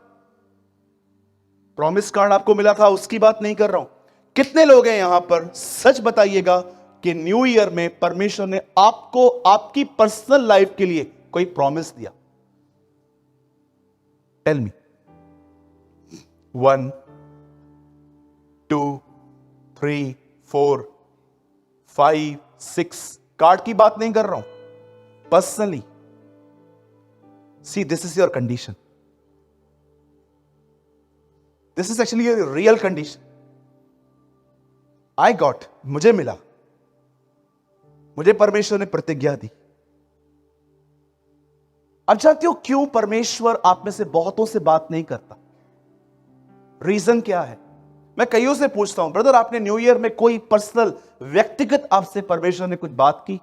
प्रॉमिस कार्ड आपको मिला था उसकी बात नहीं कर रहा हूं। कितने लोग हैं यहां पर, सच बताइएगा कि न्यू ईयर में परमेश्वर ने आपको आपकी पर्सनल लाइफ के लिए कोई प्रॉमिस दिया? Tell me. 1 2 3 4 5 6 कार्ड की बात नहीं कर रहा हूं, personally. See, this is your condition. This is actually your real condition. I got, मुझे मिला, मुझे परमेश्वर ने प्रतिज्ञा दी। अब जानते हो क्यों परमेश्वर आप में से बहुतों से बात नहीं करता? रीजन क्या है? मैं कईयों से पूछता हूं, ब्रदर आपने न्यू ईयर में कोई पर्सनल व्यक्तिगत आपसे परमेश्वर ने कुछ बात की?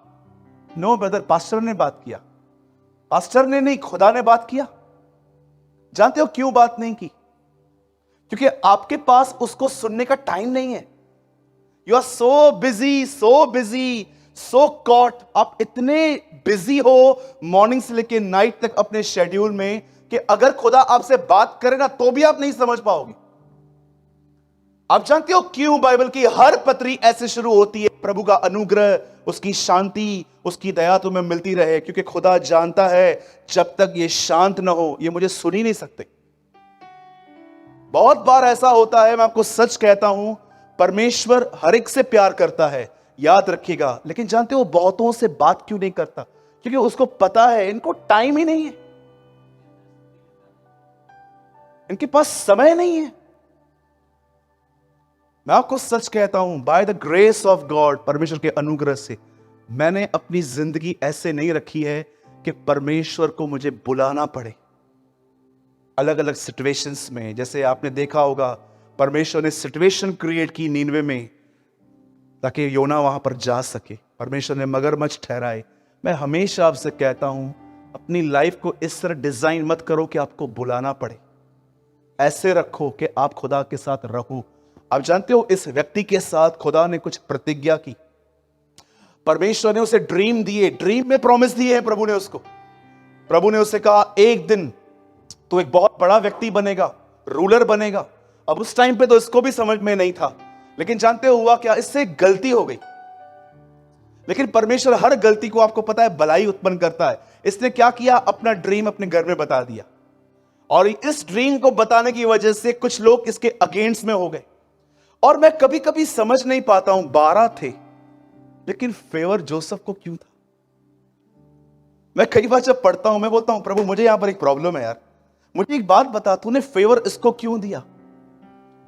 नो ब्रदर, पास्टर ने बात किया। पास्टर ने नहीं, खुदा ने बात किया। जानते हो क्यों बात नहीं की? क्योंकि आपके पास उसको सुनने का टाइम नहीं है। You are so busy, so busy, so caught. आप इतने बिजी हो मॉर्निंग से लेकर नाइट तक अपने शेड्यूल में कि अगर खुदा आपसे बात करे ना तो भी आप नहीं समझ पाओगे। आप जानते हो क्यों बाइबल की हर पत्री ऐसे शुरू होती है, प्रभु का अनुग्रह, उसकी शांति, उसकी दया तुम्हें मिलती रहे? क्योंकि खुदा जानता है जब तक ये शांत ना हो ये मुझे सुन ही नहीं सकते। बहुत बार ऐसा होता है, मैं आपको सच कहता हूं, परमेश्वर हर एक से प्यार करता है, याद रखिएगा। लेकिन जानते हो बहुतों से बात क्यों नहीं करता? क्योंकि उसको पता है इनको टाइम ही नहीं है, इनके पास समय नहीं है। मैं आपको सच कहता हूं, by the grace of God, परमेश्वर के अनुग्रह से मैंने अपनी जिंदगी ऐसे नहीं रखी है कि परमेश्वर को मुझे बुलाना पड़े अलग अलग सिचुएशंस में। जैसे आपने देखा होगा, परमेश्वर ने सिचुएशन क्रिएट की नीनवे में ताकि योना वहां पर जा सके। परमेश्वर ने मगरमच्छ ठहराए। मैं हमेशा आपसे कहता हूं, अपनी लाइफ को इस तरह डिजाइन मत करो कि आपको बुलाना पड़े। ऐसे रखो कि आप खुदा के साथ रहो। आप जानते हो इस व्यक्ति के साथ खुदा ने कुछ प्रतिज्ञा की। परमेश्वर ने उसे ड्रीम दिए, ड्रीम में प्रॉमिस दिए हैं प्रभु ने उसको। प्रभु ने उसे कहा एक दिन तो एक बहुत बड़ा व्यक्ति बनेगा, रूलर बनेगा। अब उस टाइम पे तो इसको भी समझ में नहीं था, लेकिन जानते हो हुआ क्या, इससे एक गलती हो गई। लेकिन परमेश्वर हर गलती को आपको पता है भलाई उत्पन्न करता है। इसने क्या किया, अपना ड्रीम अपने घर में बता दिया, और इस ड्रीम को बताने की वजह से कुछ लोग इसके अगेंस्ट में हो गए। और मैं कभी कभी समझ नहीं पाता हूं, 12 थे लेकिन फेवर जोसेफ को क्यों था? मैं कई बार जब पढ़ता हूं मैं बोलता हूं, प्रभु मुझे यहां पर एक प्रॉब्लम है यार, मुझे एक बात बता, तूने फेवर इसको क्यों दिया?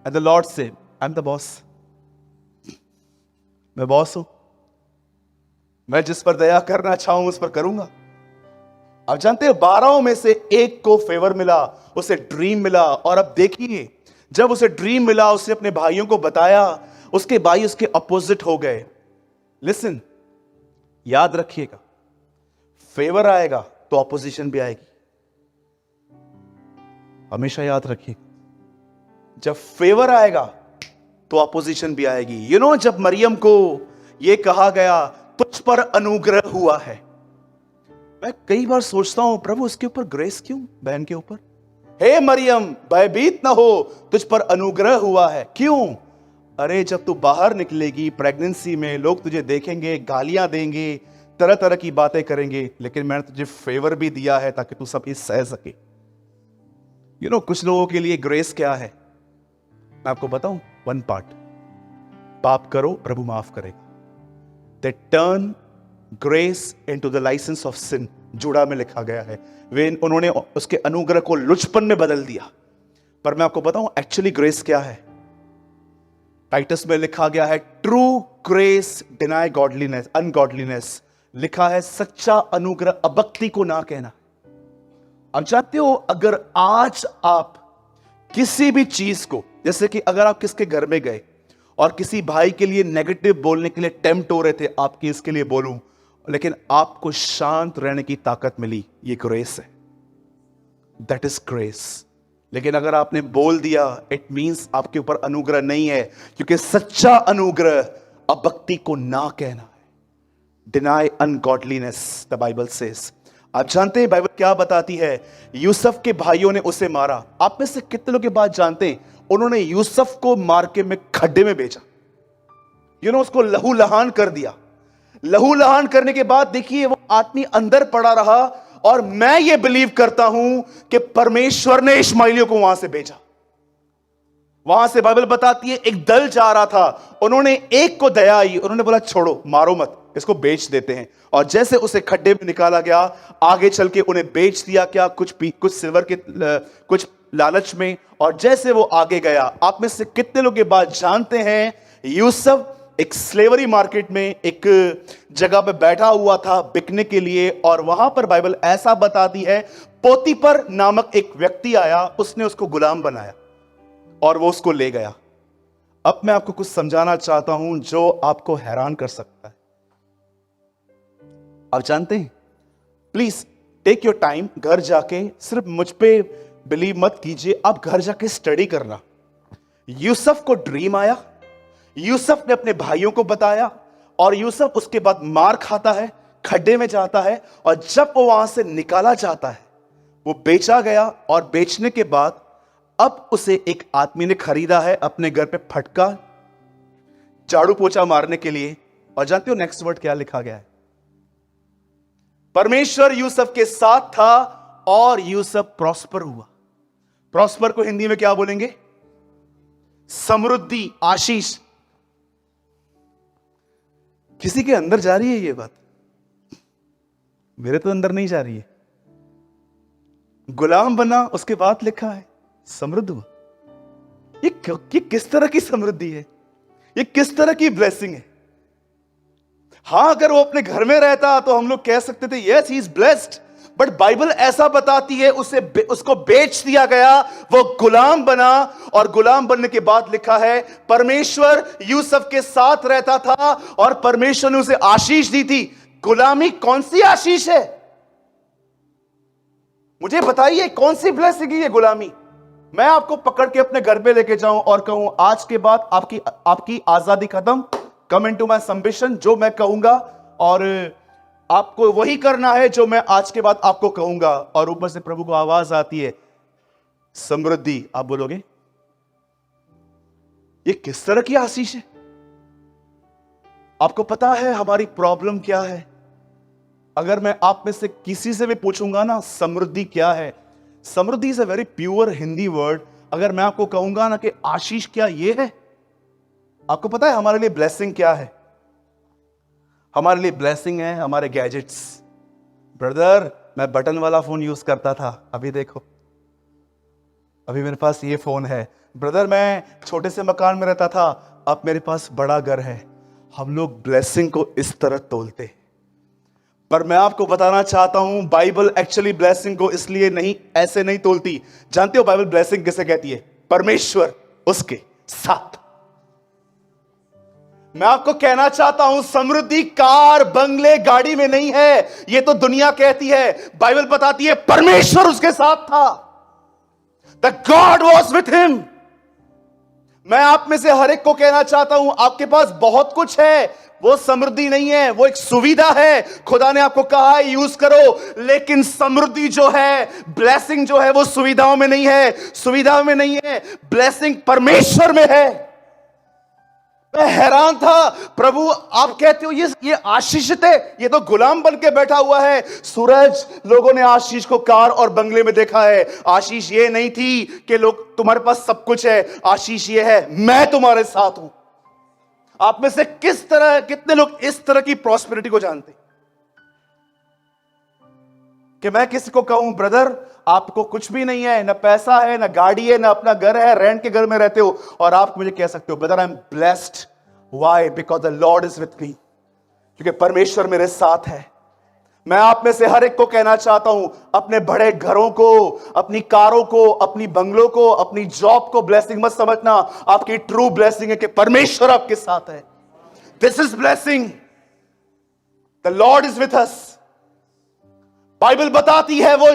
एंड द लॉर्ड से, आई एम द बॉस, मैं बॉस हूं, मैं जिस पर दया करना चाहूं उस पर करूंगा। आप जानते हैं 12 में से एक को फेवर मिला, उसे ड्रीम मिला। और अब देखिए, जब उसे ड्रीम मिला उसने अपने भाइयों को बताया, उसके भाई उसके अपोजिट हो गए। लिसन, याद रखिएगा, फेवर आएगा तो अपोजिशन भी आएगी, हमेशा याद रखिएगा। जब फेवर आएगा तो अपोजिशन भी आएगी। यू नो, जब मरियम को यह कहा गया तुझ पर अनुग्रह हुआ है, मैं कई बार सोचता हूं, प्रभु उसके ऊपर ग्रेस क्यों, बहन के ऊपर? हे मरियम भयभीत ना हो, तुझ पर अनुग्रह हुआ है। क्यों? अरे जब तू बाहर निकलेगी प्रेगनेंसी में, लोग तुझे देखेंगे, गालियां देंगे, तरह तरह की बातें करेंगे, लेकिन मैंने तुझे फेवर भी दिया है ताकि तू सब ये सह सके। यू नो, कुछ लोगों के लिए ग्रेस क्या है मैं आपको बताऊं, 1 पार्ट, पाप करो प्रभु माफ करेगा। They turn grace into the licence of sin, जुड़ा में लिखा गया है। वे उन्होंने उसके अनुग्रह को लुचपन में बदल दिया। पर मैं आपको बताऊं एक्चुअली ग्रेस क्या है। टाइटस में लिखा गया है, ट्रू ग्रेस डिनाई गॉडलीनेस, अनगॉडलीनेस। लिखा है सच्चा अनुग्रह अभक्ति को ना कहना। आप जानते हो, अगर आज आप किसी भी चीज को, जैसे कि अगर आप किसके घर में गए और किसी भाई के लिए नेगेटिव बोलने के लिए टेम्प्ट हो रहे थे, आपकी इसके लिए बोलूं, लेकिन आपको शांत रहने की ताकत मिली, ये ग्रेस है, दैट इज ग्रेस। लेकिन अगर आपने बोल दिया, इट मींस आपके ऊपर अनुग्रह नहीं है, क्योंकि सच्चा अनुग्रह अभक्ति को ना कहना है। Deny ungodliness, the Bible says. आप जानते हैं बाइबल क्या बताती है? यूसुफ के भाइयों ने उसे मारा। आप में से कितने लोग के बात जानते हैं उन्होंने यूसुफ को मार के में खड्डे में भेजा, उसको लहू लहान कर दिया। लहू लहान करने के बाद देखिए वो आदमी अंदर पड़ा रहा, और मैं ये बिलीव करता हूं कि परमेश्वर ने इश्माइलियों को वहां से भेजा। वहां से बाइबल बताती है एक दल जा रहा था, उन्होंने एक को दया आई, उन्होंने बोला छोड़ो, मारो मत, इसको बेच देते हैं। और जैसे उसे खड्डे में निकाला गया, आगे चल के उन्हें बेच दिया, क्या कुछ सिल्वर के कुछ लालच में। और जैसे वो आगे गया, आप में से कितने लोग ये बात जानते हैं, यूसुफ एक स्लेवरी मार्केट में एक जगह पे बैठा हुआ था बिकने के लिए, और वहां पर बाइबल ऐसा बताती है पोतीपर नामक एक व्यक्ति आया, उसने उसको गुलाम बनाया और वो उसको ले गया। अब मैं आपको कुछ समझाना चाहता हूं जो आपको हैरान कर सकता है। आप जानते हैं, प्लीज टेक योर टाइम, घर जाके सिर्फ मुझ पे बिलीव मत कीजिए, आप घर जाके स्टडी करना। यूसुफ को ड्रीम आया, यूसुफ ने अपने भाइयों को बताया, और यूसुफ उसके बाद मार खाता है, खड्डे में जाता है, और जब वो वहां से निकाला जाता है, वो बेचा गया। और बेचने के बाद अब उसे एक आदमी ने खरीदा है अपने घर पे फटका झाड़ू पोछा मारने के लिए। और जानते हो नेक्स्ट वर्ड क्या लिखा गया है? परमेश्वर यूसुफ के साथ था और यूसुफ प्रॉस्पर हुआ। प्रॉस्पर को हिंदी में क्या बोलेंगे? समृद्धि, आशीष। किसी के अंदर जा रही है ये बात? मेरे तो अंदर नहीं जा रही है। गुलाम बना, उसके बाद लिखा है समृद्ध हुआ। ये किस तरह की समृद्धि है? ये किस तरह की ब्लेसिंग है? हां, अगर वो अपने घर में रहता तो हम लोग कह सकते थे yes he is blessed, but Bible ऐसा बताती है उसको बेच दिया गया, वो गुलाम बना, और गुलाम बनने के बाद लिखा है परमेश्वर यूसुफ के साथ रहता था और परमेश्वर ने उसे आशीष दी थी। गुलामी कौन सी आशीष है? मुझे बताइए कौन सी ब्लेसिंग है ये गुलामी? मैं आपको पकड़ के अपने घर पे लेके जाऊं और कहूं आज के बाद आपकी आजादी खत्म, कम इनटू माय सबमिशन, जो मैं कहूंगा और आपको वही करना है जो मैं आज के बाद आपको कहूंगा। और ऊपर से प्रभु को आवाज आती है समृद्धि, आप बोलोगे ये किस तरह की आशीष है? आपको पता है हमारी प्रॉब्लम क्या है? अगर मैं आप में से किसी से भी पूछूंगा ना समृद्धि क्या है, समृद्धि is a very pure Hindi word. अगर मैं आपको कहूंगा ना कि आशीष क्या ये है, आपको पता है हमारे लिए ब्लेसिंग क्या है? हमारे लिए ब्लेसिंग है हमारे गैजेट्स। ब्रदर, मैं बटन वाला फोन यूज करता था, अभी देखो, अभी मेरे पास ये फोन है। ब्रदर, मैं छोटे से मकान में रहता था, अब मेरे पास बड़ा घर है। हम लोग ब्लेसिंग को इस तरह तोलते, पर मैं आपको बताना चाहता हूं बाइबल एक्चुअली ब्लेसिंग को इसलिए नहीं, ऐसे नहीं तोलती। जानते हो बाइबल ब्लेसिंग किसे कहती है? परमेश्वर उसके साथ। मैं आपको कहना चाहता हूं समृद्धि कार, बंगले, गाड़ी में नहीं है, ये तो दुनिया कहती है। बाइबल बताती है परमेश्वर उसके साथ था। The God was with him. मैं आप में से हर एक को कहना चाहता हूं आपके पास बहुत कुछ है, वो समृद्धि नहीं है, वो एक सुविधा है। खुदा ने आपको कहा है यूज करो, लेकिन समृद्धि जो है, ब्लेसिंग जो है, वो सुविधाओं में नहीं है, सुविधाओं में नहीं है, ब्लेसिंग परमेश्वर में है। मैं हैरान था, प्रभु आप कहते हो ये आशीषित है, ये तो गुलाम बन के बैठा हुआ है। सूरज, लोगों ने आशीष को कार और बंगले में देखा है। आशीष ये नहीं थी कि लोग तुम्हारे पास सब कुछ है, आशीष ये है मैं तुम्हारे साथ हूं। आप में से कितने लोग इस तरह की प्रॉस्पेरिटी को जानते कि मैं किसी को कहूं ब्रदर आपको कुछ भी नहीं है, ना पैसा है, ना गाड़ी है, ना अपना घर है, रेंट के घर में रहते हो, और आप मुझे कह सकते हो brother I am blessed. Why? Because the Lord is with me. क्योंकि परमेश्वर मेरे साथ है। मैं आप में से हर एक को कहना चाहता हूं, अपने बड़े घरों को, अपनी कारों को, अपनी बंगलों को, अपनी जॉब को ब्लेसिंग मत समझना। आपकी ट्रू ब्लेसिंग है कि परमेश्वर आपके साथ है। This is blessing, the Lord is with us. Bible बताती है वो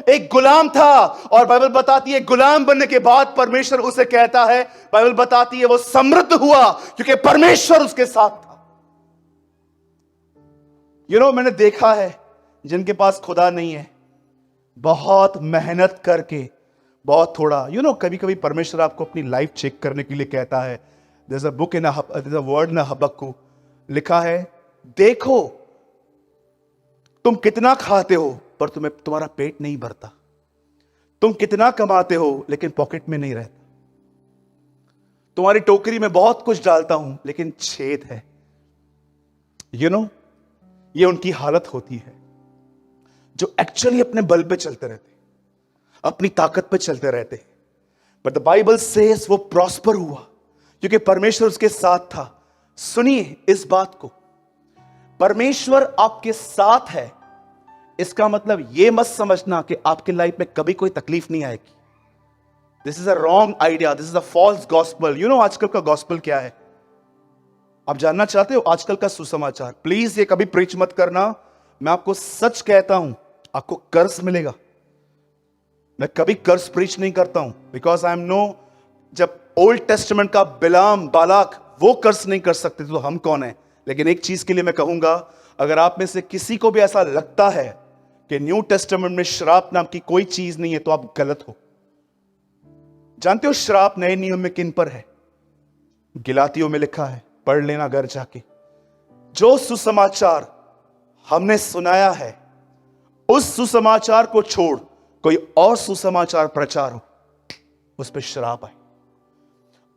एक गुलाम था, और बाइबल बताती है गुलाम बनने के बाद परमेश्वर उसे कहता है, बाइबल बताती है वो समृद्ध हुआ क्योंकि परमेश्वर उसके साथ था। मैंने देखा है जिनके पास खुदा नहीं है, बहुत मेहनत करके बहुत थोड़ा, कभी कभी परमेश्वर आपको अपनी लाइफ चेक करने के लिए कहता है। there's a book in there's a word in हबक्कू, लिखा है, देखो तुम कितना खाते हो पर तुम्हारा पेट नहीं भरता, तुम कितना कमाते हो लेकिन पॉकेट में नहीं रहता, तुम्हारी टोकरी में बहुत कुछ डालता हूं लेकिन छेद है। ये उनकी हालत होती है जो एक्चुअली अपने बल पे चलते रहते, अपनी ताकत पे चलते रहते। बट द बाइबल सेज वो प्रॉस्पर हुआ क्योंकि परमेश्वर उसके साथ था। सुनिए इस बात को, परमेश्वर आपके साथ है, इसका मतलब यह मत समझना कि आपके लाइफ में कभी कोई तकलीफ नहीं आएगी। This is a wrong idea, this is a false gospel. आजकल का गॉस्पल क्या है? आप जानना चाहते हो आजकल का सुसमाचार? प्लीज ये कभी प्रीच मत करना, मैं आपको सच कहता हूं, आपको कर्ज मिलेगा। मैं कभी कर्ज प्रीच नहीं करता हूं, बिकॉज आई एम नो, जब ओल्ड टेस्टामेंट का बिलाम बालाक वो कर्ज नहीं कर सकते तो हम कौन है? लेकिन एक चीज के लिए मैं कहूंगा, अगर आप में से किसी को भी ऐसा लगता है कि न्यू टेस्टामेंट में श्राप नाम की कोई चीज नहीं है, तो आप गलत हो। जानते हो श्राप नए नियम में किन पर है? गिलातियों में लिखा है, पढ़ लेना घर जाके। जो सुसमाचार हमने सुनाया है उस सुसमाचार को छोड़ कोई और सुसमाचार प्रचार हो, उस पर श्राप आए।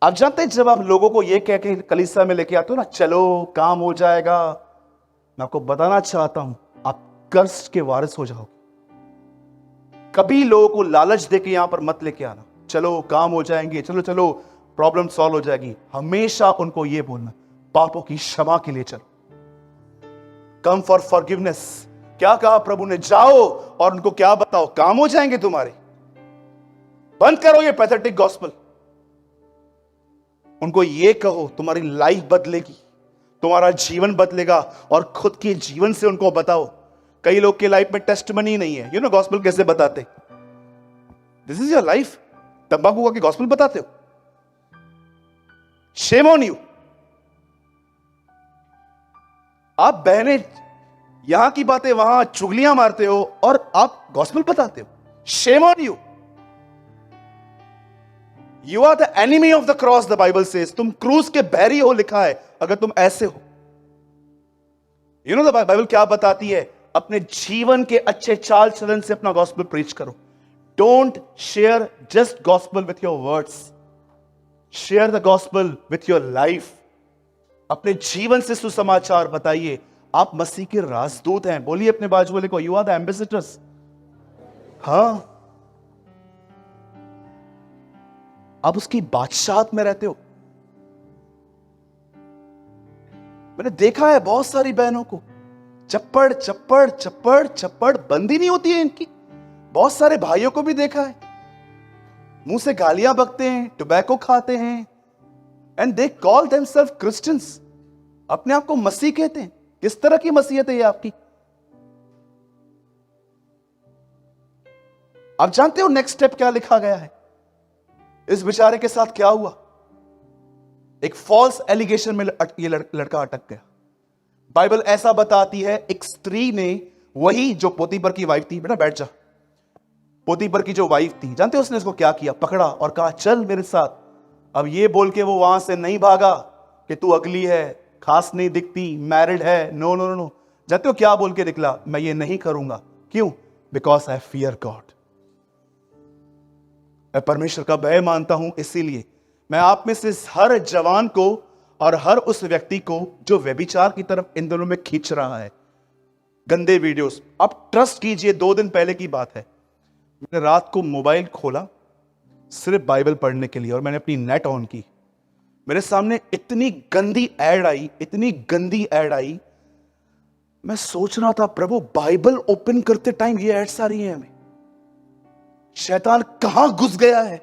आप जानते हैं जब आप लोगों को यह कह के कलीसिया में लेके आते हो ना, चलो काम हो जाएगा, मैं आपको बताना चाहता हूं आप कर्ज के वारिस हो जाओगे। कभी लोगों को लालच देके यहां पर मत लेके आना, चलो काम हो जाएंगे, चलो चलो प्रॉब्लम सॉल्व हो जाएगी। हमेशा उनको यह बोलना, पापों की क्षमा के लिए चलो, कम फॉर फॉरगिवनेस। क्या कहा प्रभु ने? जाओ और उनको क्या बताओ, काम हो जाएंगे तुम्हारे। बंद करो ये पैथेटिक गॉस्पल। उनको ये कहो तुम्हारी लाइफ बदलेगी, तुम्हारा जीवन बदलेगा, और खुद के जीवन से उनको बताओ। कई लोग के लाइफ में टेस्टमनी नहीं है। गॉस्पल कैसे बताते? This is your life. तंबाकू का गॉस्पल बताते हो? Shame on you. आप बहने यहां की बातें वहां चुगलियां मारते हो और आप गॉस्पल बताते हो। Shame on you. You are the enemy of the cross, the Bible says. तुम क्रूस के बैरी हो, लिखा है, अगर तुम ऐसे हो। द बाइबल क्या बताती है? अपने जीवन के अच्छे चाल चलन से अपना गॉस्पल प्रीच करो। Don't share just gospel with your words, share the gospel with your life. अपने जीवन से सुसमाचार बताइए। आप मसीह के राजदूत हैं। बोलिए अपने बाजू वाले को, यू आर द एम्बेसडर्स। हां, आप उसकी बादशाहत में रहते हो। मैंने देखा है बहुत सारी बहनों को, चप्पड़ चप्पड़ चप्पड़ चप्पड़ बंदी नहीं होती है इनकी। बहुत सारे भाइयों को भी देखा है, मुंह से गालियां बकते हैं, टोबैको खाते हैं, and they call themselves Christians. अपने आप को मसीह कहते हैं। किस तरह की मसीहत है ये आपकी? आप जानते हो नेक्स्ट स्टेप क्या लिखा गया है? इस बेचारे के साथ क्या हुआ? एक फॉल्स एलिगेशन में ये लड़का अटक गया। बाइबल ऐसा बताती है, एक स्त्री ने, वही जो पोतीपर की वाइफ थी, बेटा बैठ जा, पोतीपर की जो वाइफ थी, जानते हो उसने उसको क्या किया? पकड़ा और कहा चल मेरे साथ। अब ये बोल के वो वहां से नहीं भागा कि तू अगली है, खास नहीं दिखती, मैरिड है। No no no. जानते हो क्या बोल के निकला? मैं ये नहीं करूंगा। क्यों? Because I fear God. मैं परमेश्वर का भय मानता हूं। इसीलिए मैं आप में से हर जवान को और हर उस व्यक्ति को जो व्यभिचार की तरफ इन दोनों में खींच रहा है, गंदे वीडियोस, आप ट्रस्ट कीजिए, 2 दिन पहले की बात है, मैंने रात को मोबाइल खोला सिर्फ बाइबल पढ़ने के लिए, और मैंने अपनी नेट ऑन की। मेरे सामने इतनी गंदी ऐड आई, इतनी गंदी ऐड आई। मैं सोच रहा था प्रभु बाइबल ओपन करते टाइम ये एड्स आ रही है हमें, शैतान कहां घुस गया है।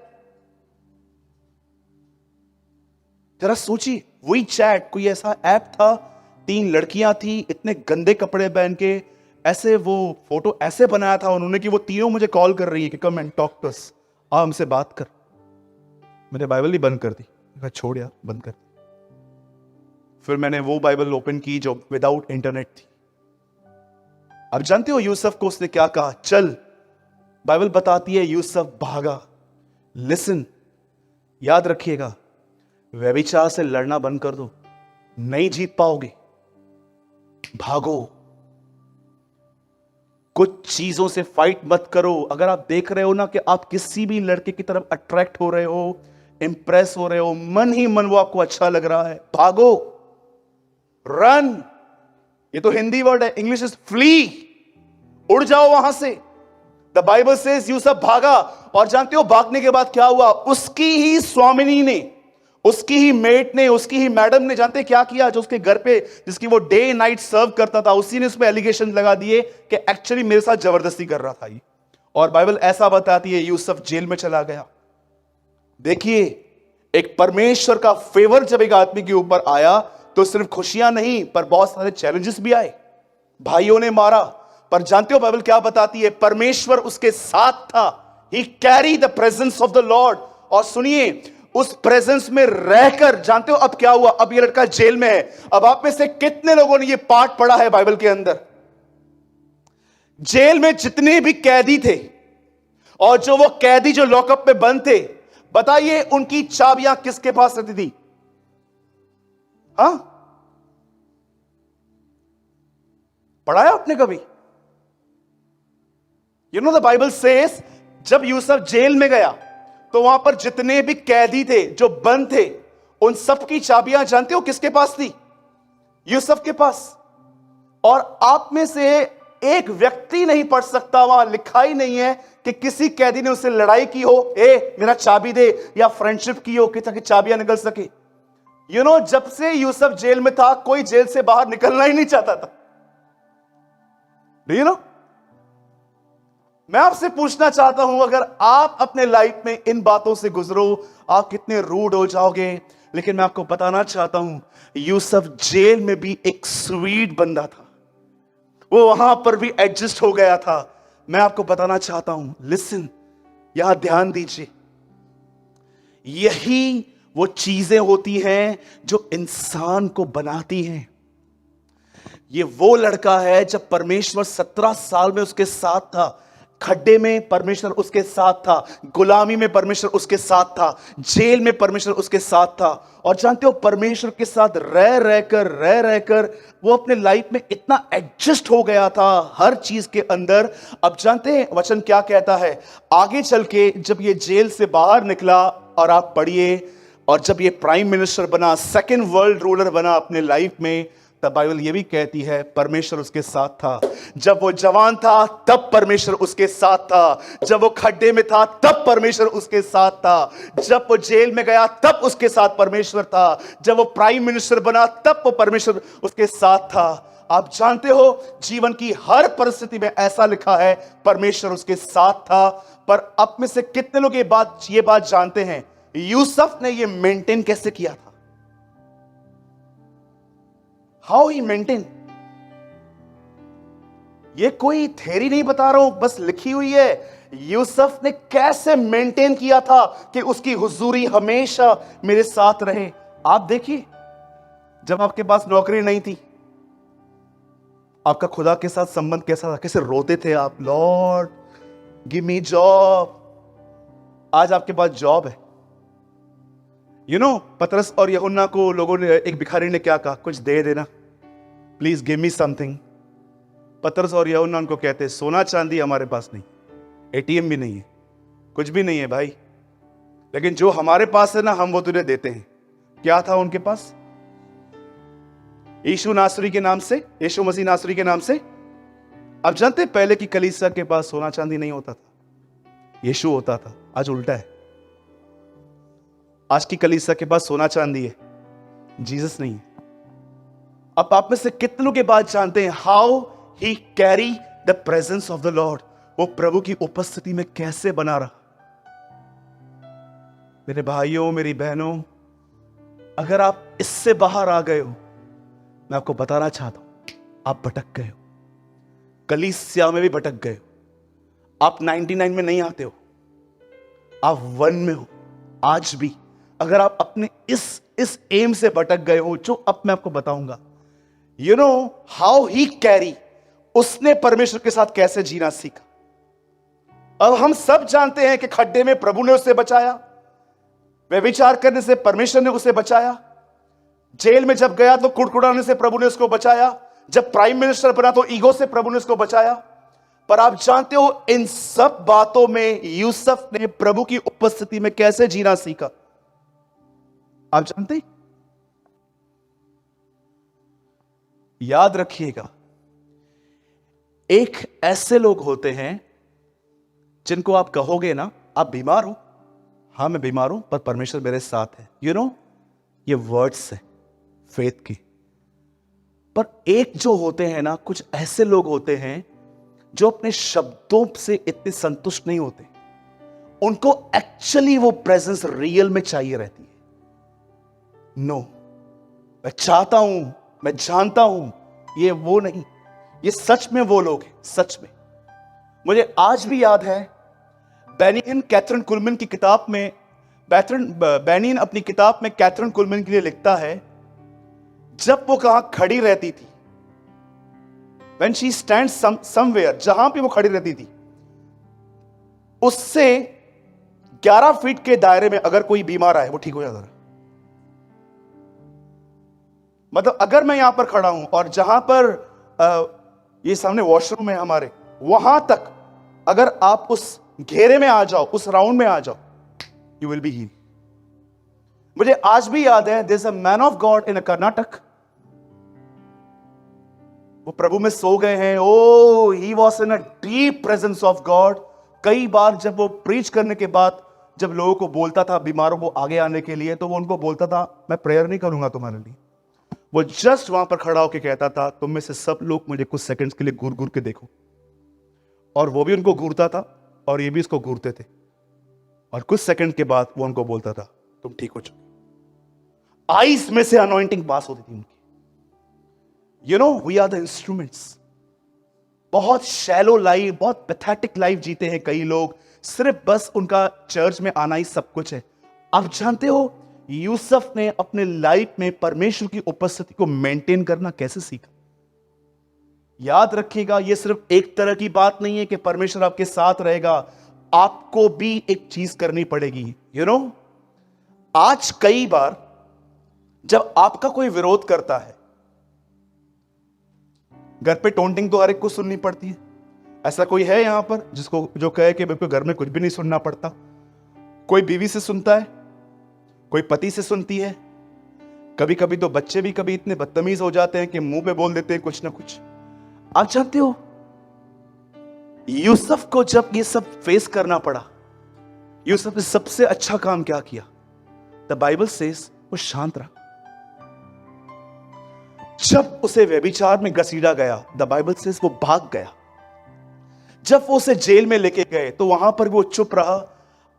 जरा सोचिए, वही चैट, कोई ऐसा ऐप था, 3 लड़कियां थी, इतने गंदे कपड़े पहन के, ऐसे वो फोटो ऐसे बनाया था उन्होंने कि वो तीनों मुझे कॉल कर रही है कि come and talk to us, आ हमसे बात कर। मैंने बाइबल ही बंद कर दी, मैं छोड़ यार बंद कर। फिर मैंने वो बाइबल ओपन की जो विदाउट इंटरनेट थी। अब जानते हो यूसुफ को उसने क्या कहा? चल, बाइबल बताती है यूसुफ भागा। लिसन, याद रखिएगा, व्यभिचार से लड़ना बंद कर दो, नहीं जीत पाओगे, भागो। कुछ चीजों से फाइट मत करो। अगर आप देख रहे हो ना कि आप किसी भी लड़के की तरफ अट्रैक्ट हो रहे हो, इंप्रेस हो रहे हो, मन ही मन वो आपको अच्छा लग रहा है, भागो, रन। ये तो हिंदी वर्ड है, इंग्लिश इज फ्ली, उड़ जाओ वहां से। द बाइबल सेज यूसुफ भागा, और जानते हो भागने के बाद क्या हुआ? उसकी ही स्वामिनी ने, उसकी ही मेट ने, उसकी ही मैडम ने, जानते क्या किया? जो उसके घर पे, जिसकी वो डे नाइट सर्व करता था, उसी ने उसमें एलिगेशन लगा दिए कि एक्चुअली मेरे साथ जबरदस्ती कर रहा था ये। और बाइबल ऐसा बताती है यूसुफ जेल में चला गया। देखिए, एक परमेश्वर का फेवर जब एक आदमी के ऊपर आया तो सिर्फ खुशियां नहीं, पर बहुत सारे चैलेंजेस भी आए। भाइयों ने मारा, पर जानते हो बाइबल क्या बताती है? परमेश्वर उसके साथ था। He carry the presence of the Lord. और सुनिए, उस प्रेजेंस में रहकर, जानते हो अब क्या हुआ? अब ये लड़का जेल में है। अब आप में से कितने लोगों ने ये पाठ पढ़ा है बाइबल के अंदर? जेल में जितने भी कैदी थे, और जो वो कैदी जो लॉकअप में बंद थे, बताइए उनकी चाबियां किसके पास रहती थी? हाँ, पढ़ा है आपने कभी? You know the Bible says, जब यूसुफ जेल में गया तो वहां पर जितने भी कैदी थे जो बंद थे, उन सब की चाबियां जानते हो किसके पास थी? यूसुफ के पास। और आप में से एक व्यक्ति नहीं पढ़ सकता, वहां लिखा ही नहीं है कि किसी कैदी ने उससे लड़ाई की हो, ए मेरा चाबी दे, या फ्रेंडशिप की हो कि ताकि चाबियां निकल सके। यू नो, जब से यूसुफ जेल में था, कोई जेल से बाहर निकलना ही नहीं चाहता था। यू नो, मैं आपसे पूछना चाहता हूं, अगर आप अपने लाइफ में इन बातों से गुजरो, आप कितने रूड हो जाओगे। लेकिन मैं आपको बताना चाहता हूं, यूसुफ जेल में भी एक स्वीट बंदा था, वो वहां पर भी एडजस्ट हो गया था। मैं आपको बताना चाहता हूं, लिसन, यहां ध्यान दीजिए, यही वो चीजें होती हैं जो इंसान को बनाती हैं। ये वो लड़का है, जब परमेश्वर 17 साल में उसके साथ था, खड्डे में परमेश्वर उसके साथ था, गुलामी में परमेश्वर उसके साथ था, जेल में परमेश्वर उसके साथ था। और जानते हो, परमेश्वर के साथ रह रहकर वो अपने लाइफ में इतना एडजस्ट हो गया था हर चीज के अंदर। अब जानते हैं वचन क्या कहता है आगे चल के, जब ये जेल से बाहर निकला, और आप पढ़िए, और जब ये प्राइम मिनिस्टर बना, सेकेंड वर्ल्ड रूलर बना अपने लाइफ में, तब बाइबल ये भी कहती है परमेश्वर उसके साथ था। जब वो जवान था तब परमेश्वर उसके साथ था, जब वो खड्डे में था तब परमेश्वर उसके साथ था, जब वो जेल में गया तब उसके साथ परमेश्वर था, जब वो प्राइम मिनिस्टर बना तब वो परमेश्वर उसके साथ था। आप जानते हो, जीवन की हर परिस्थिति में ऐसा लिखा है परमेश्वर उसके साथ था। पर अब में से कितने लोग ये बात जानते हैं, यूसुफ ने ये मेंटेन कैसे किया था? How he maintain. ये कोई थ्योरी नहीं बता रहा हूं, बस लिखी हुई है। यूसुफ ने कैसे मेंटेन किया था कि उसकी हुजूरी हमेशा मेरे साथ रहे। आप देखिए, जब आपके पास नौकरी नहीं थी, आपका खुदा के साथ संबंध कैसा था? कैसे रोते थे आप, लॉर्ड गिव मी जॉब। आज आपके पास जॉब है। यू नो, पतरस और यूहन्ना को लोगों ने, एक भिखारी ने क्या कहा? कुछ दे देना, प्लीज गिव मी समथिंग। पतरस और यूहन्ना उनको कहते, सोना चांदी हमारे पास नहीं, एटीएम भी नहीं है, कुछ भी नहीं है भाई, लेकिन जो हमारे पास है ना, हम वो तुझे देते हैं। क्या था उनके पास? यीशु नासरी के नाम से, यीशु मसीह नासरी के नाम से। अब जानते, पहले की कलीसिया के पास सोना चांदी नहीं होता था, यीशु होता था। आज उल्टा है, आज की कलीसिया के पास सोना चांदी है, जीसस नहीं है। अब आप में से कितनों के बाद जानते हैं how he carry the presence of the Lord, वो प्रभु की उपस्थिति में कैसे बना रहा। मेरे भाइयों, मेरी बहनों, अगर आप इससे बाहर आ गए हो, मैं आपको बताना चाहता हूं, आप भटक गए हो। कलीसिया में भी भटक गए हो। आप 99 में नहीं आते हो, आप 1 में हो। आज भी अगर आप अपने इस एम से भटक गए हो, जो अब मैं आपको बताऊंगा, you know how he carry, उसने परमेश्वर के साथ कैसे जीना सीखा। अब हम सब जानते हैं कि खड्डे में प्रभु ने उसे बचाया, व्यभिचार करने से परमेश्वर ने उसे बचाया, जेल में जब गया तो कुड़कुड़ाने से प्रभु ने उसको बचाया, जब प्राइम मिनिस्टर बना तो ईगो से प्रभु ने उसको बचाया। पर आप जानते हो इन सब बातों में यूसुफ ने प्रभु की उपस्थिति में कैसे जीना सीखा। आप जानते हैं? याद रखिएगा, एक ऐसे लोग होते हैं जिनको आप कहोगे ना, आप बीमार हो, हाँ मैं बीमार हूं पर परमेश्वर मेरे साथ है, यू नो, ये वर्ड्स है फेथ की। पर एक जो होते हैं ना, कुछ ऐसे लोग होते हैं जो अपने शब्दों से इतने संतुष्ट नहीं होते, उनको एक्चुअली वो प्रेजेंस रियल में चाहिए रहती है। नो, मैं चाहता हूं, मैं जानता हूं, ये वो नहीं, ये सच में वो लोग हैं। सच में मुझे आज भी याद है, बेनियन कैथरीन कुलमैन की किताब में, बेनियन अपनी किताब में कैथरीन कुलमैन के लिए लिखता है, जब वो कहां खड़ी रहती थी, when she stands somewhere, जहां पे वो खड़ी रहती थी, उससे 11 फीट के दायरे में अगर कोई बीमार आए वो ठीक हो जाता था। मतलब अगर मैं यहां पर खड़ा हूं और जहां पर ये सामने वॉशरूम है हमारे, वहां तक अगर आप उस घेरे में आ जाओ, उस राउंड में आ जाओ, यू विल बी हील। मुझे आज भी याद है, there is a man of God in Karnataka, वो प्रभु में सो गए हैं। Oh he was in a deep presence of God. कई बार जब वो प्रीच करने के बाद जब लोगों को बोलता था, बीमारों को आगे आने के लिए, तो वो उनको बोलता था, मैं प्रेयर नहीं करूंगा तुम्हारे लिए। वो जस्ट वहां पर खड़ा होकर कहता था, तुम में से सब लोग मुझे कुछ सेकंड्स के लिए घूर घूर के देखो। और वो भी उनको घूरता था और ये भी इसको घूरते थे, और कुछ सेकंड के बाद वो उनको बोलता था, तुम ठीक हो चुके। आईज में से अनॉइंटिंग पास होती थी उनकी। You know, we are the instruments. बहुत शैलो लाइफ, बहुत पैथेटिक लाइफ जीते हैं कई लोग, सिर्फ बस उनका चर्च में आना ही सब कुछ है। आप जानते हो यूसुफ ने अपने लाइफ में परमेश्वर की उपस्थिति को मेंटेन करना कैसे सीखा। याद रखिएगा, यह सिर्फ एक तरह की बात नहीं है कि परमेश्वर आपके साथ रहेगा, आपको भी एक चीज करनी पड़ेगी। यू नो, आज कई बार जब आपका कोई विरोध करता है, घर पे टोंटिंग तो हर एक को सुननी पड़ती है। ऐसा कोई है यहां पर जिसको जो कहे कि मेरे को घर में कुछ भी नहीं सुनना पड़ता? कोई बीवी से सुनता है, कोई पति से सुनती है, कभी कभी तो बच्चे भी कभी इतने बदतमीज हो जाते हैं कि मुंह पे बोल देते हैं कुछ ना कुछ। आप जानते हो यूसुफ को जब ये सब फेस करना पड़ा, यूसुफ ने सबसे अच्छा काम क्या किया? द बाइबल सेज वो शांत रहा। जब उसे व्यभिचार में घसीटा गया, द बाइबल सेज वो भाग गया। जब वो उसे जेल में लेके गए तो वहां पर वो चुप रहा।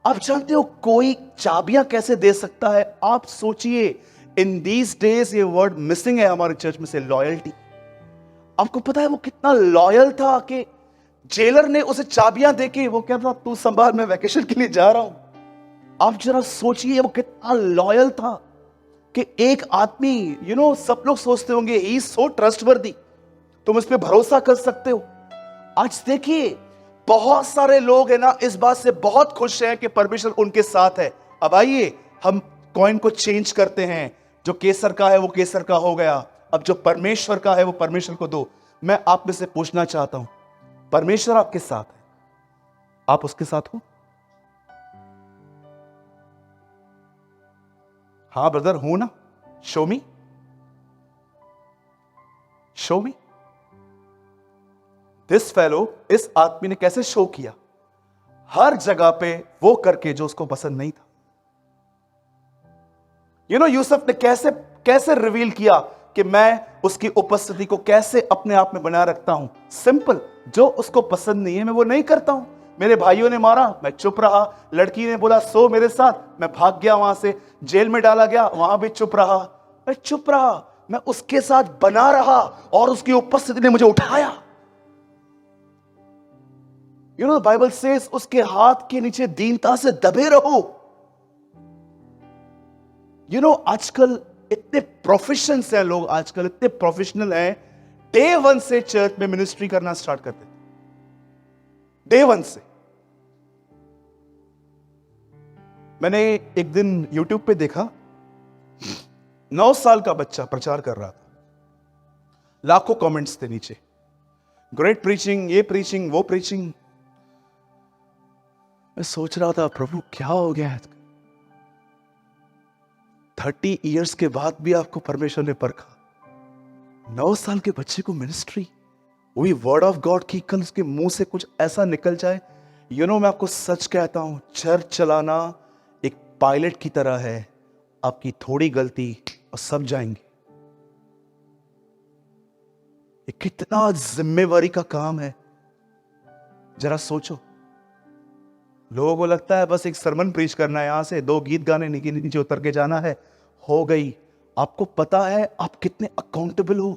आप जानते हो कोई चाबियां कैसे दे सकता है? आप सोचिए, इन दीज डेज ये वर्ड मिसिंग है हमारे चर्च में से, लॉयल्टी। आपको पता है वो कितना लॉयल था कि जेलर ने उसे चाबियां देके वो क्या था, तू संभाल, मैं वैकेशन के लिए जा रहा हूं। आप जरा सोचिए वो कितना लॉयल था कि एक आदमी, यू नो, सब लोग सोचते होंगे ही इज सो ट्रस्टवर्दी, तुम इस पे भरोसा कर सकते हो। आज देखिए बहुत सारे लोग है ना इस बात से बहुत खुश हैं कि परमेश्वर उनके साथ है। अब आइए हम कॉइन को चेंज करते हैं, जो केसर का है वो केसर का हो गया, अब जो परमेश्वर का है वो परमेश्वर को दो। मैं आप में से पूछना चाहता हूं, परमेश्वर आपके साथ है, आप उसके साथ हो? हाँ ब्रदर, हूं ना? Show me, show me. This fellow, इस आदमी ने कैसे शो किया? हर जगह पे वो करके जो उसको पसंद नहीं था। यू नो, यूसुफ ने कैसे कैसे रिवील किया कि मैं उसकी उपस्थिति को कैसे अपने आप में बनाए रखता हूं। सिंपल, जो उसको पसंद नहीं है मैं वो नहीं करता हूं। मेरे भाइयों ने मारा, मैं चुप रहा। लड़की ने बोला सो मेरे साथ, मैं भाग गया वहां से। जेल में डाला गया, वहां भी चुप रहा, मैं चुप रहा। मैं उसके साथ बना रहा और उसकी उपस्थिति ने मुझे उठाया। यू नो बाइबल सेज उसके हाथ के नीचे दीनता से दबे रहो। यू नो आजकल इतने प्रोफेशनल्स हैं लोग, आजकल इतने प्रोफेशनल हैं, डे वन से चर्च में मिनिस्ट्री करना स्टार्ट करते थे, डे वन से। मैंने एक दिन यूट्यूब पे देखा, 9 साल का बच्चा प्रचार कर रहा था, लाखों कमेंट्स थे नीचे, ग्रेट प्रीचिंग, ये प्रीचिंग, वो प्रीचिंग। मैं सोच रहा था प्रभु क्या हो गया है, 30 इयर्स के बाद भी आपको परमेश्वर ने परखा। 9 साल के बच्चे को मिनिस्ट्री, वही वर्ड ऑफ गॉड की, कल उसके मुंह से कुछ ऐसा निकल जाए। यू नो मैं आपको सच कहता हूं, चर्च चलाना एक पायलट की तरह है। आपकी थोड़ी गलती और सब जाएंगे। ये कितना जिम्मेवारी का काम है, जरा सोचो। लोगों को लगता है बस एक सरमन प्रीच करना है, यहां से 2 गीत गाने नीचे उतर के जाना है, हो गई। आपको पता है आप कितने अकाउंटेबल हो।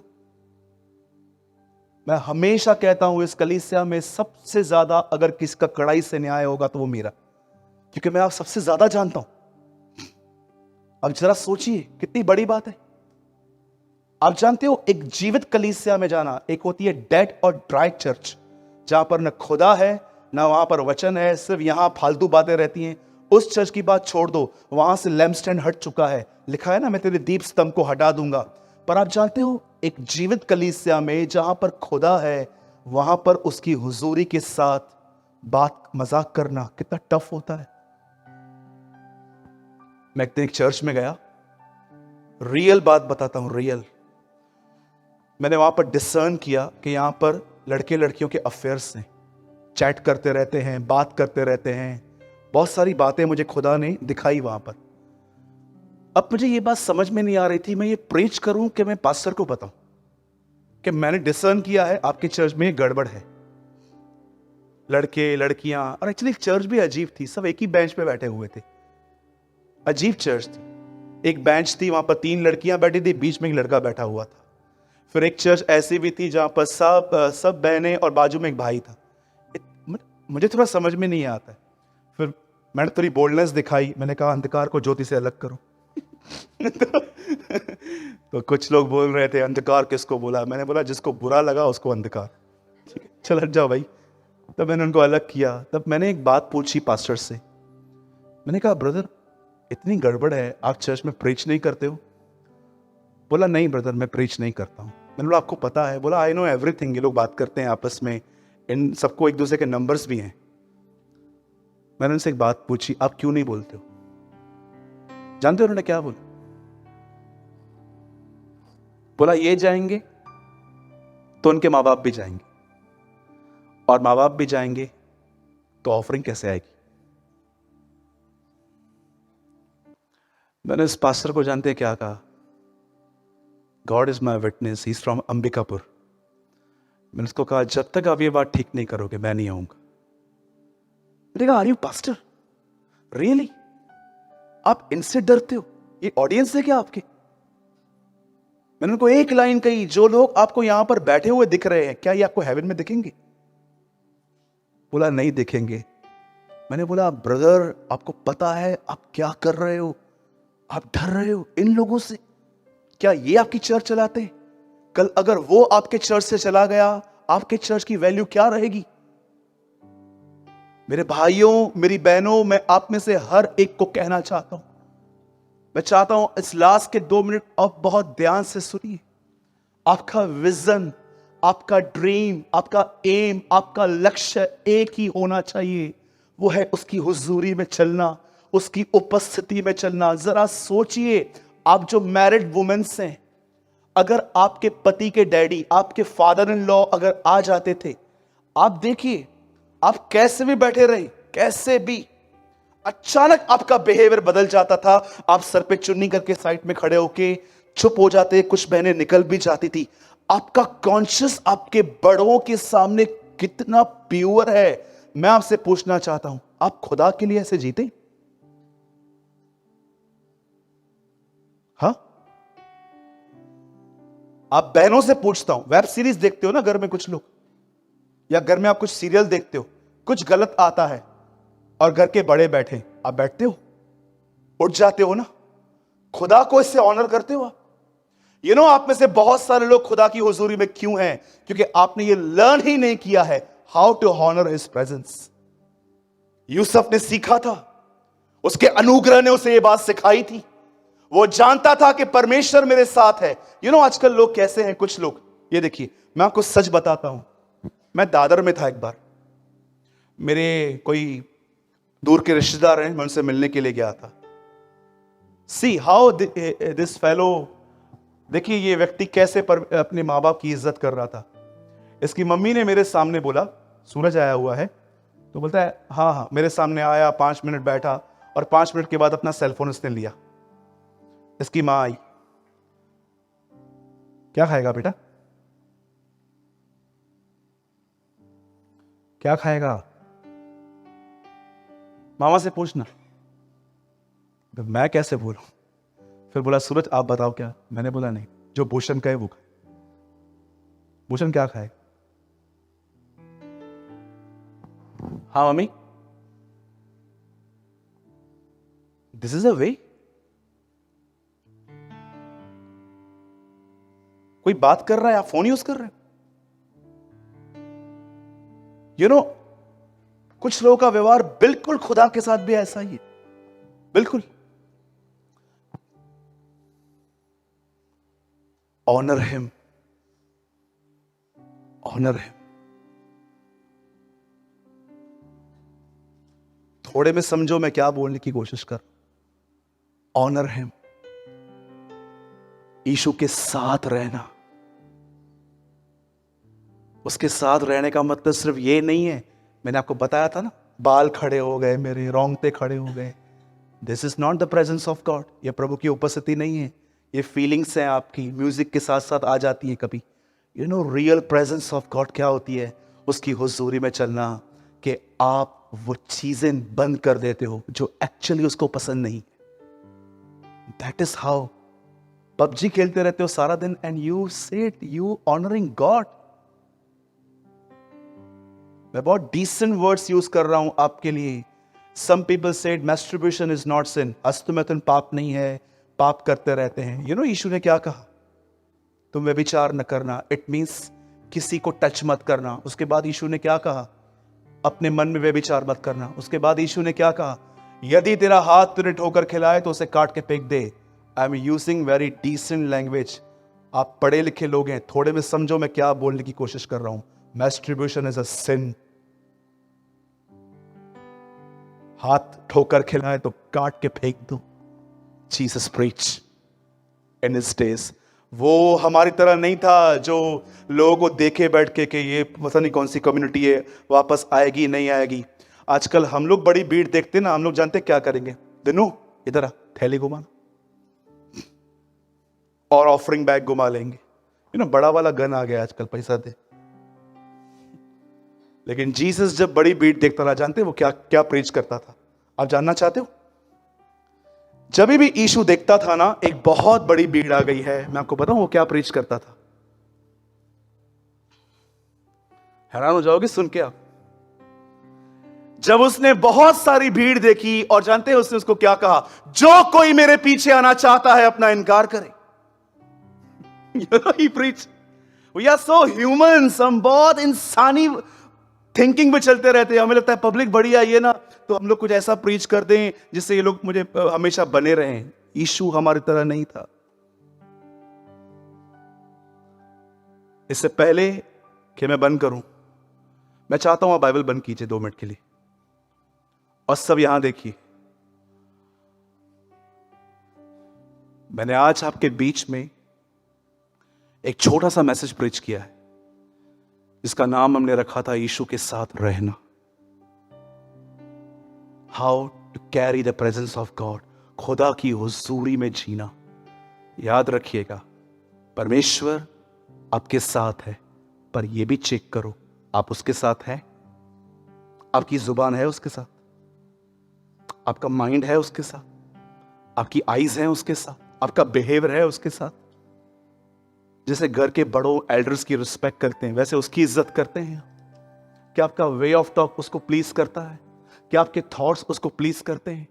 मैं हमेशा कहता हूं इस कलीसिया में सबसे ज्यादा अगर किसका कड़ाई से न्याय होगा तो वो मेरा, क्योंकि मैं आप सबसे ज्यादा जानता हूं। अब जरा सोचिए कितनी बड़ी बात है। आप जानते हो एक जीवित कलीसिया में जाना, एक होती है डेड और ड्राई चर्च, जहां पर न खुदा है ना वहां पर वचन है, सिर्फ यहां फालतू बातें रहती हैं। उस चर्च की बात छोड़ दो, वहां से लैम्पस्टैंड हट चुका है, लिखा है ना मैं तेरे दीप स्तंभ को हटा दूंगा। पर आप जानते हो एक जीवित कलीसिया में जहां पर खुदा है, वहां पर उसकी हुजूरी के साथ बात मजाक करना कितना टफ होता है। मैं एक चर्च में गया, रियल बात बताता हूं, रियल। मैंने वहां पर डिसर्न किया कि यहां पर लड़के लड़कियों के अफेयर्स हैं, चैट करते रहते हैं, बात करते रहते हैं, बहुत सारी बातें मुझे खुदा ने दिखाई वहां पर। अब मुझे ये बात समझ में नहीं आ रही थी, मैं ये प्रीच करूं कि मैं पास्टर को बताऊं कि मैंने डिसर्न किया है आपके चर्च में गड़बड़ है। लड़के लड़कियां, और एक्चुअली चर्च भी अजीब थी, सब एक ही बेंच पे बैठे हुए थे, अजीब चर्च थी। एक बेंच थी, वहां पर 3 लड़कियां बैठी थी, बीच में एक लड़का बैठा हुआ था। फिर एक चर्च ऐसी भी थी जहां पर सब बहनें और बाजू में एक भाई था। मुझे थोड़ा समझ में नहीं आता है। फिर मैंने थोड़ी बोल्डनेस दिखाई, मैंने कहा अंधकार को ज्योति से अलग करो। तो कुछ लोग बोल रहे थे अंधकार किसको बोला, मैंने बोला जिसको बुरा लगा उसको अंधकार, ठीक है चल हट जाओ भाई। तब मैंने उनको अलग किया। तब मैंने एक बात पूछी पास्टर से, मैंने कहा ब्रदर इतनी गड़बड़ है, आप चर्च में प्रीच नहीं करते हो? बोला नहीं ब्रदर मैं प्रीच नहीं करता हूं। मैंने बोला आपको पता है? बोला आई नो एवरीथिंग। ये लोग बात करते हैं आपस में, इन सबको एक दूसरे के नंबर्स भी हैं। मैंने उनसे एक बात पूछी, आप क्यों नहीं बोलते हो? जानते हो उन्होंने क्या बोला? बोला ये जाएंगे तो उनके माँ बाप भी जाएंगे, और माँ बाप भी जाएंगे तो ऑफरिंग कैसे आएगी? मैंने इस पास्टर को जानते हैं क्या कहा? God is my witness, he is from Ambikapur. मैंने उसको कहा जब तक आप ये बात ठीक नहीं करोगे मैं नहीं आऊंगा। मैंने कहा आर यू पास्टर रियली? आप इनसे डरते हो? ये ऑडियंस है क्या आपके? मैंने उनको एक लाइन कही, जो लोग आपको यहां पर बैठे हुए दिख रहे हैं क्या ये आपको हेवन में दिखेंगे? बोला नहीं दिखेंगे। मैंने बोला ब्रदर आपको पता है आप क्या कर रहे हो? आप डर रहे हो इन लोगों से? क्या ये आपकी चर्च चलाते हैं? कल अगर वो आपके चर्च से चला गया, आपके चर्च की वैल्यू क्या रहेगी? मेरे भाइयों मेरी बहनों, मैं आप में से हर एक को कहना चाहता हूं, मैं चाहता हूं इस लास्ट के 2 मिनट आप बहुत ध्यान से सुनिए। आपका विजन, आपका ड्रीम, आपका एम, आपका लक्ष्य एक ही होना चाहिए, वो है उसकी हुजूरी में चलना, उसकी उपस्थिति में चलना। जरा सोचिए, आप जो मैरिड वुमेन्स हैं, अगर आपके पति के डैडी, आपके फादर इन लॉ अगर आ जाते थे, आप देखिए आप कैसे भी बैठे रहे, कैसे भी, अचानक आपका बिहेवियर बदल जाता था। आप सर पे चुन्नी करके साइड में खड़े होके चुप हो जाते, कुछ बहनें निकल भी जाती थी। आपका कॉन्शियस आपके बड़ों के सामने कितना प्योर है। मैं आपसे पूछना चाहता हूं, आप खुदा के लिए ऐसे जीते? हाँ, आप बहनों से पूछता हूं, वेब सीरीज देखते हो ना घर में कुछ लोग, या घर में आप कुछ सीरियल देखते हो, कुछ गलत आता है और घर के बड़े बैठे, आप बैठते हो, उठ जाते हो ना? खुदा को इससे ऑनर करते हो आप? आप में से बहुत सारे लोग खुदा की हुजूरी में क्यों हैं? क्योंकि आपने ये लर्न ही नहीं किया है how to honour his presence. यूसुफ ने सीखा था, उसके अनुग्रह ने उसे ये बात सिखाई थी। वो जानता था कि परमेश्वर मेरे साथ है। आजकल लोग कैसे हैं, कुछ लोग, ये देखिए, मैं आपको सच बताता हूं। मैं दादर में था एक बार, मेरे कोई दूर के रिश्तेदार हैं, मैं उनसे मिलने के लिए गया था। सी हाउ दिस फेलो, देखिए ये व्यक्ति कैसे अपने माँ बाप की इज्जत कर रहा था। इसकी मम्मी ने मेरे सामने बोला, सूरज आया हुआ है, तो बोलता है हाँ हाँ। मेरे सामने आया, 5 मिनट बैठा और 5 मिनट के बाद अपना सेलफोन उसने लिया। इसकी माँ आई, क्या खाएगा बेटा, क्या खाएगा? मामा से पूछना। तो मैं कैसे बोलूं? फिर बोला सूरज आप बताओ क्या? मैंने बोला नहीं, जो भूषण का है वो खाए। भूषण क्या खाए? हाँ मम्मी, दिस इज अ वे। कोई बात कर रहा है, आप फोन यूज कर रहे हो। कुछ लोगों का व्यवहार बिल्कुल खुदा के साथ भी ऐसा ही है, बिल्कुल। Honour him, honour him. थोड़े में समझो मैं क्या बोलने की कोशिश कर। ऑनर हिम, यीशु के साथ रहना। उसके साथ रहने का मतलब सिर्फ ये नहीं है, मैंने आपको बताया था ना, बाल खड़े हो गए मेरे, रोंगटे खड़े हो गए। This is not the presence of God. ये प्रभु की उपस्थिति नहीं है, ये फीलिंग्स हैं आपकी, म्यूजिक के साथ साथ आ जाती है कभी। रियल प्रेजेंस ऑफ गॉड क्या होती है? उसकी हुजूरी में चलना, कि आप वो चीजें बंद कर देते हो जो एक्चुअली उसको पसंद नहीं। That is how. पबजी खेलते रहते हो सारा दिन and you said you honouring God. मैं बहुत डिसेंट वर्ड्स यूज कर रहा हूं आपके लिए। Some people said masturbation is not sin, हस्तमैथुन पाप नहीं है, पाप करते रहते हैं। यीशु ने क्या कहा? तुम व्यभिचार न करना, इट मींस किसी को टच मत करना। उसके बाद यीशु ने क्या कहा? अपने मन में व्यभिचार मत करना। उसके बाद यीशु ने क्या कहा? यदि तेरा हाथ तुझे ठोकर खिलाए तो उसे काट के फेंक दे। I am using very decent language. आप पढ़े लिखे लोग हैं, थोड़े में समझो मैं क्या बोलने की कोशिश कर रहा हूं। मैस्टरबेशन इज अ सिन। हाथ ठोकर खिलाए तो काट के फेंक दो। Jesus preach in his days. वो हमारी तरह नहीं था जो लोगों को देखे बैठ के कि ये पता नहीं कौन सी कम्युनिटी है, वापस आएगी नहीं आएगी। आजकल हम लोग बड़ी भीड़ देखते ना, हम लोग जानते क्या करेंगे? दिनू इधर आ, थैली घुमाना और ऑफरिंग बैग घुमा लेंगे। बड़ा वाला गन आ गया आजकल, पैसा दे। लेकिन जीसस जब बड़ी भीड़ देखता था, जानते वो क्या क्या प्रीच करता था? आप जानना चाहते हो? जब भी यीशु देखता था ना, एक बहुत बड़ी भीड़ आ गई है, मैं आपको बताऊं वो क्या प्रीच करता था। हैरान हो जाओगे सुन के आप। जब उसने बहुत सारी भीड़ देखी, और जानते हैं उसने उसको क्या कहा? जो कोई मेरे पीछे आना चाहता है अपना इनकार करे। He preached. We are so humans, हम बहुत इंसानी थिंकिंग में चलते रहते हैं। हमें लगता है पब्लिक बड़ी आई है ना, तो हम लोग कुछ ऐसा प्रीच कर दें जिससे ये लोग मुझे हमेशा बने रहें। यीशु हमारी तरह नहीं था। इससे पहले कि मैं बंद करूं, मैं चाहता हूं आप बाइबल बंद कीजिए 2 मिनट के लिए और सब यहां देखिए। मैंने आज आपके बीच में एक छोटा सा मैसेज प्रीच किया है, जिसका नाम हमने रखा था यीशु के साथ रहना। How to carry the presence of God, खुदा की हुजूरी में जीना। याद रखिएगा, परमेश्वर आपके साथ है, पर यह भी चेक करो आप उसके साथ हैं। आपकी जुबान है उसके साथ, आपका माइंड है उसके साथ, आपकी आईज हैं उसके साथ, आपका बिहेवियर है उसके साथ। जैसे घर के बड़ों एल्डर्स की रिस्पेक्ट करते हैं, वैसे उसकी इज्जत करते हैं। क्या आपका वे ऑफ टॉक उसको प्लीज करता है? क्या आपके थॉट्स उसको प्लीज करते हैं?